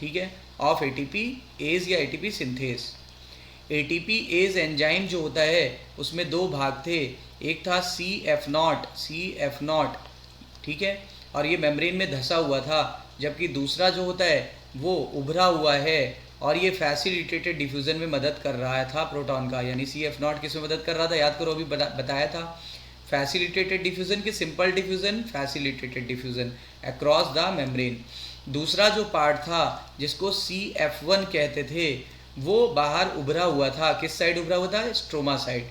ठीक है, ऑफ ATP एज या ATP synthase. ATP as enzyme जो होता है उसमें 2 भाग थे, एक था CF0, ठीक है, और ये मेम्ब्रेन में धंसा हुआ था। जबकि दूसरा जो होता है वो उभरा हुआ है और ये फैसिलिटेटेड डिफ्यूज़न में मदद कर रहा था प्रोटॉन का। यानी CF0 किस में मदद कर रहा था, याद करो, अभी बताया था। फैसिलिटेटेड डिफ्यूज़न की simple diffusion, facilitated diffusion across the membrane. दूसरा जो पार्ट था जिसको CF1 कहते थे, वो बाहर उभरा हुआ था। किस साइड उभरा हुआ था, स्ट्रोमा साइड,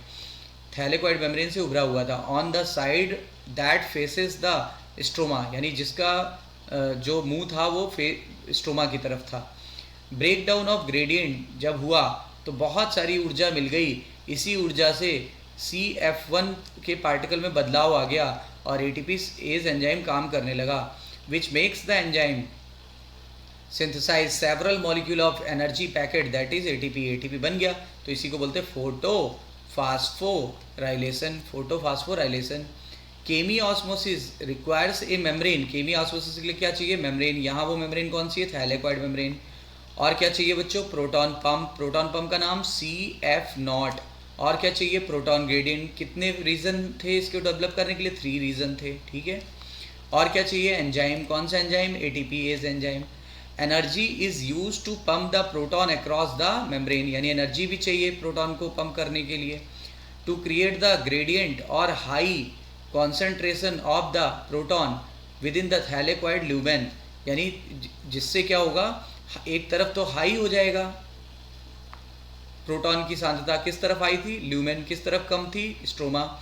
थैलेकोइड मेम्ब्रेन से उभरा हुआ था, on the side that faces the stroma, यानी जिसका जो मुंह था वो स्ट्रोमा की तरफ था। ब्रेक डाउन ऑफ ग्रेडियंट जब हुआ तो बहुत सारी ऊर्जा मिल गई। इसी ऊर्जा से CF1 के पार्टिकल में बदलाव आ गया और ATP एज एंजाइम काम करने लगा, which makes the enzyme synthesize several molecule of energy packet, that is ATP बन गया। तो इसी को बोलते हैं photophosphorylation. Chemi osmosis requires a membrane. Chemi osmosis के लिए क्या चाहिए, मेम्ब्रेन। यहाँ वो मेम्ब्रेन कौन सी है, थैलेकोइड मेम्ब्रेन। और क्या चाहिए बच्चों, प्रोटॉन पंप का नाम CF0। और क्या चाहिए, प्रोटॉन ग्रेडियंट। कितने रीज़न थे इसको डेवलप करने के लिए, 3 रीज़न थे। ठीक है, और क्या चाहिए, एंजाइम। कौन सा enzyme, ATP as enzyme. Energy is use to pump the proton across the membrane, यानी एनर्जी भी चाहिए प्रोटॉन को पंप करने के लिए। टू क्रिएट द ग्रेडियंट और high concentration of the proton within the thylakoid lumen, यानी जिससे क्या होगा, एक तरफ तो हाई हो जाएगा, प्रोटॉन की सांद्रता किस तरफ आई थी, ल्यूमेन, किस तरफ कम थी, stroma.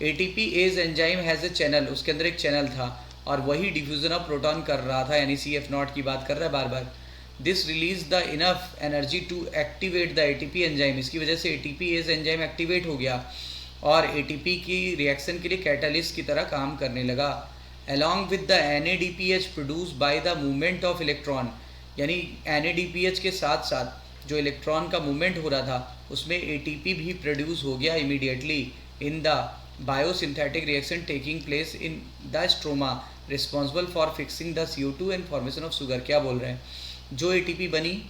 ATP as enzyme has a channel, उसके अंदर एक चैनल था और वही डिफ्यूजन ऑफ प्रोटॉन कर रहा था, यानी CF0 की बात कर रहा है बार बार। This release the enough energy to activate the ATP enzyme, इसकी वजह से ATP एज एंजाइम एक्टिवेट हो गया और ATP की रिएक्शन के लिए कैटलिस्ट की तरह काम करने लगा। Along with the NADPH produce by the movement of electron, यानी NADPH के साथ साथ जो इलेक्ट्रॉन का मूवमेंट हो रहा था उसमें ATP भी प्रोड्यूस हो गया immediately in the biosynthetic reaction taking place in the stroma responsible for fixing the CO2 and formation of sugar. क्या बोल रहे हैं, जो ATP बनी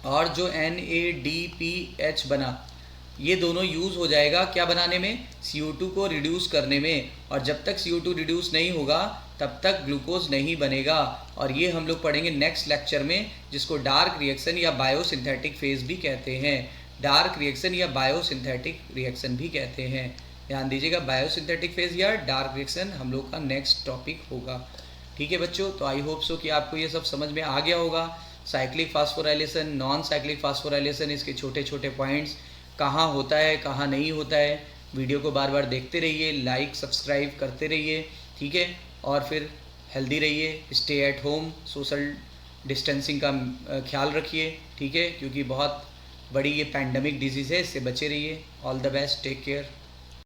और जो NADPH बना, ये दोनों यूज़ हो जाएगा क्या बनाने में, CO2 को रिड्यूस करने में। और जब तक CO2 रिड्यूस नहीं होगा तब तक ग्लूकोज नहीं बनेगा। और ये हम लोग पढ़ेंगे नेक्स्ट लेक्चर में, जिसको डार्क रिएक्शन या बायोसिंथेटिक फेज भी कहते हैं। डार्क रिएक्शन या बायोसिंथेटिक रिएक्शन भी कहते हैं। ध्यान दीजिएगा, बायोसिंथेटिक फेज या डार्क रिएक्शन हम लोग का नेक्स्ट टॉपिक होगा। ठीक है बच्चों, तो आई होप सो कि आपको ये सब समझ में आ गया होगा। Cyclic phosphorylation, non cyclic phosphorylation, इसके छोटे छोटे पॉइंट्स, कहाँ होता है कहाँ नहीं होता है। वीडियो को बार बार देखते रहिए, लाइक सब्सक्राइब करते रहिए, ठीक है। और फिर हेल्दी रहिए, stay at home, social distancing का ख्याल रखिए, ठीक है, क्योंकि बहुत बड़ी ये पैंडमिक डिजीज़ है, इससे बचे रहिए। All the best, take care.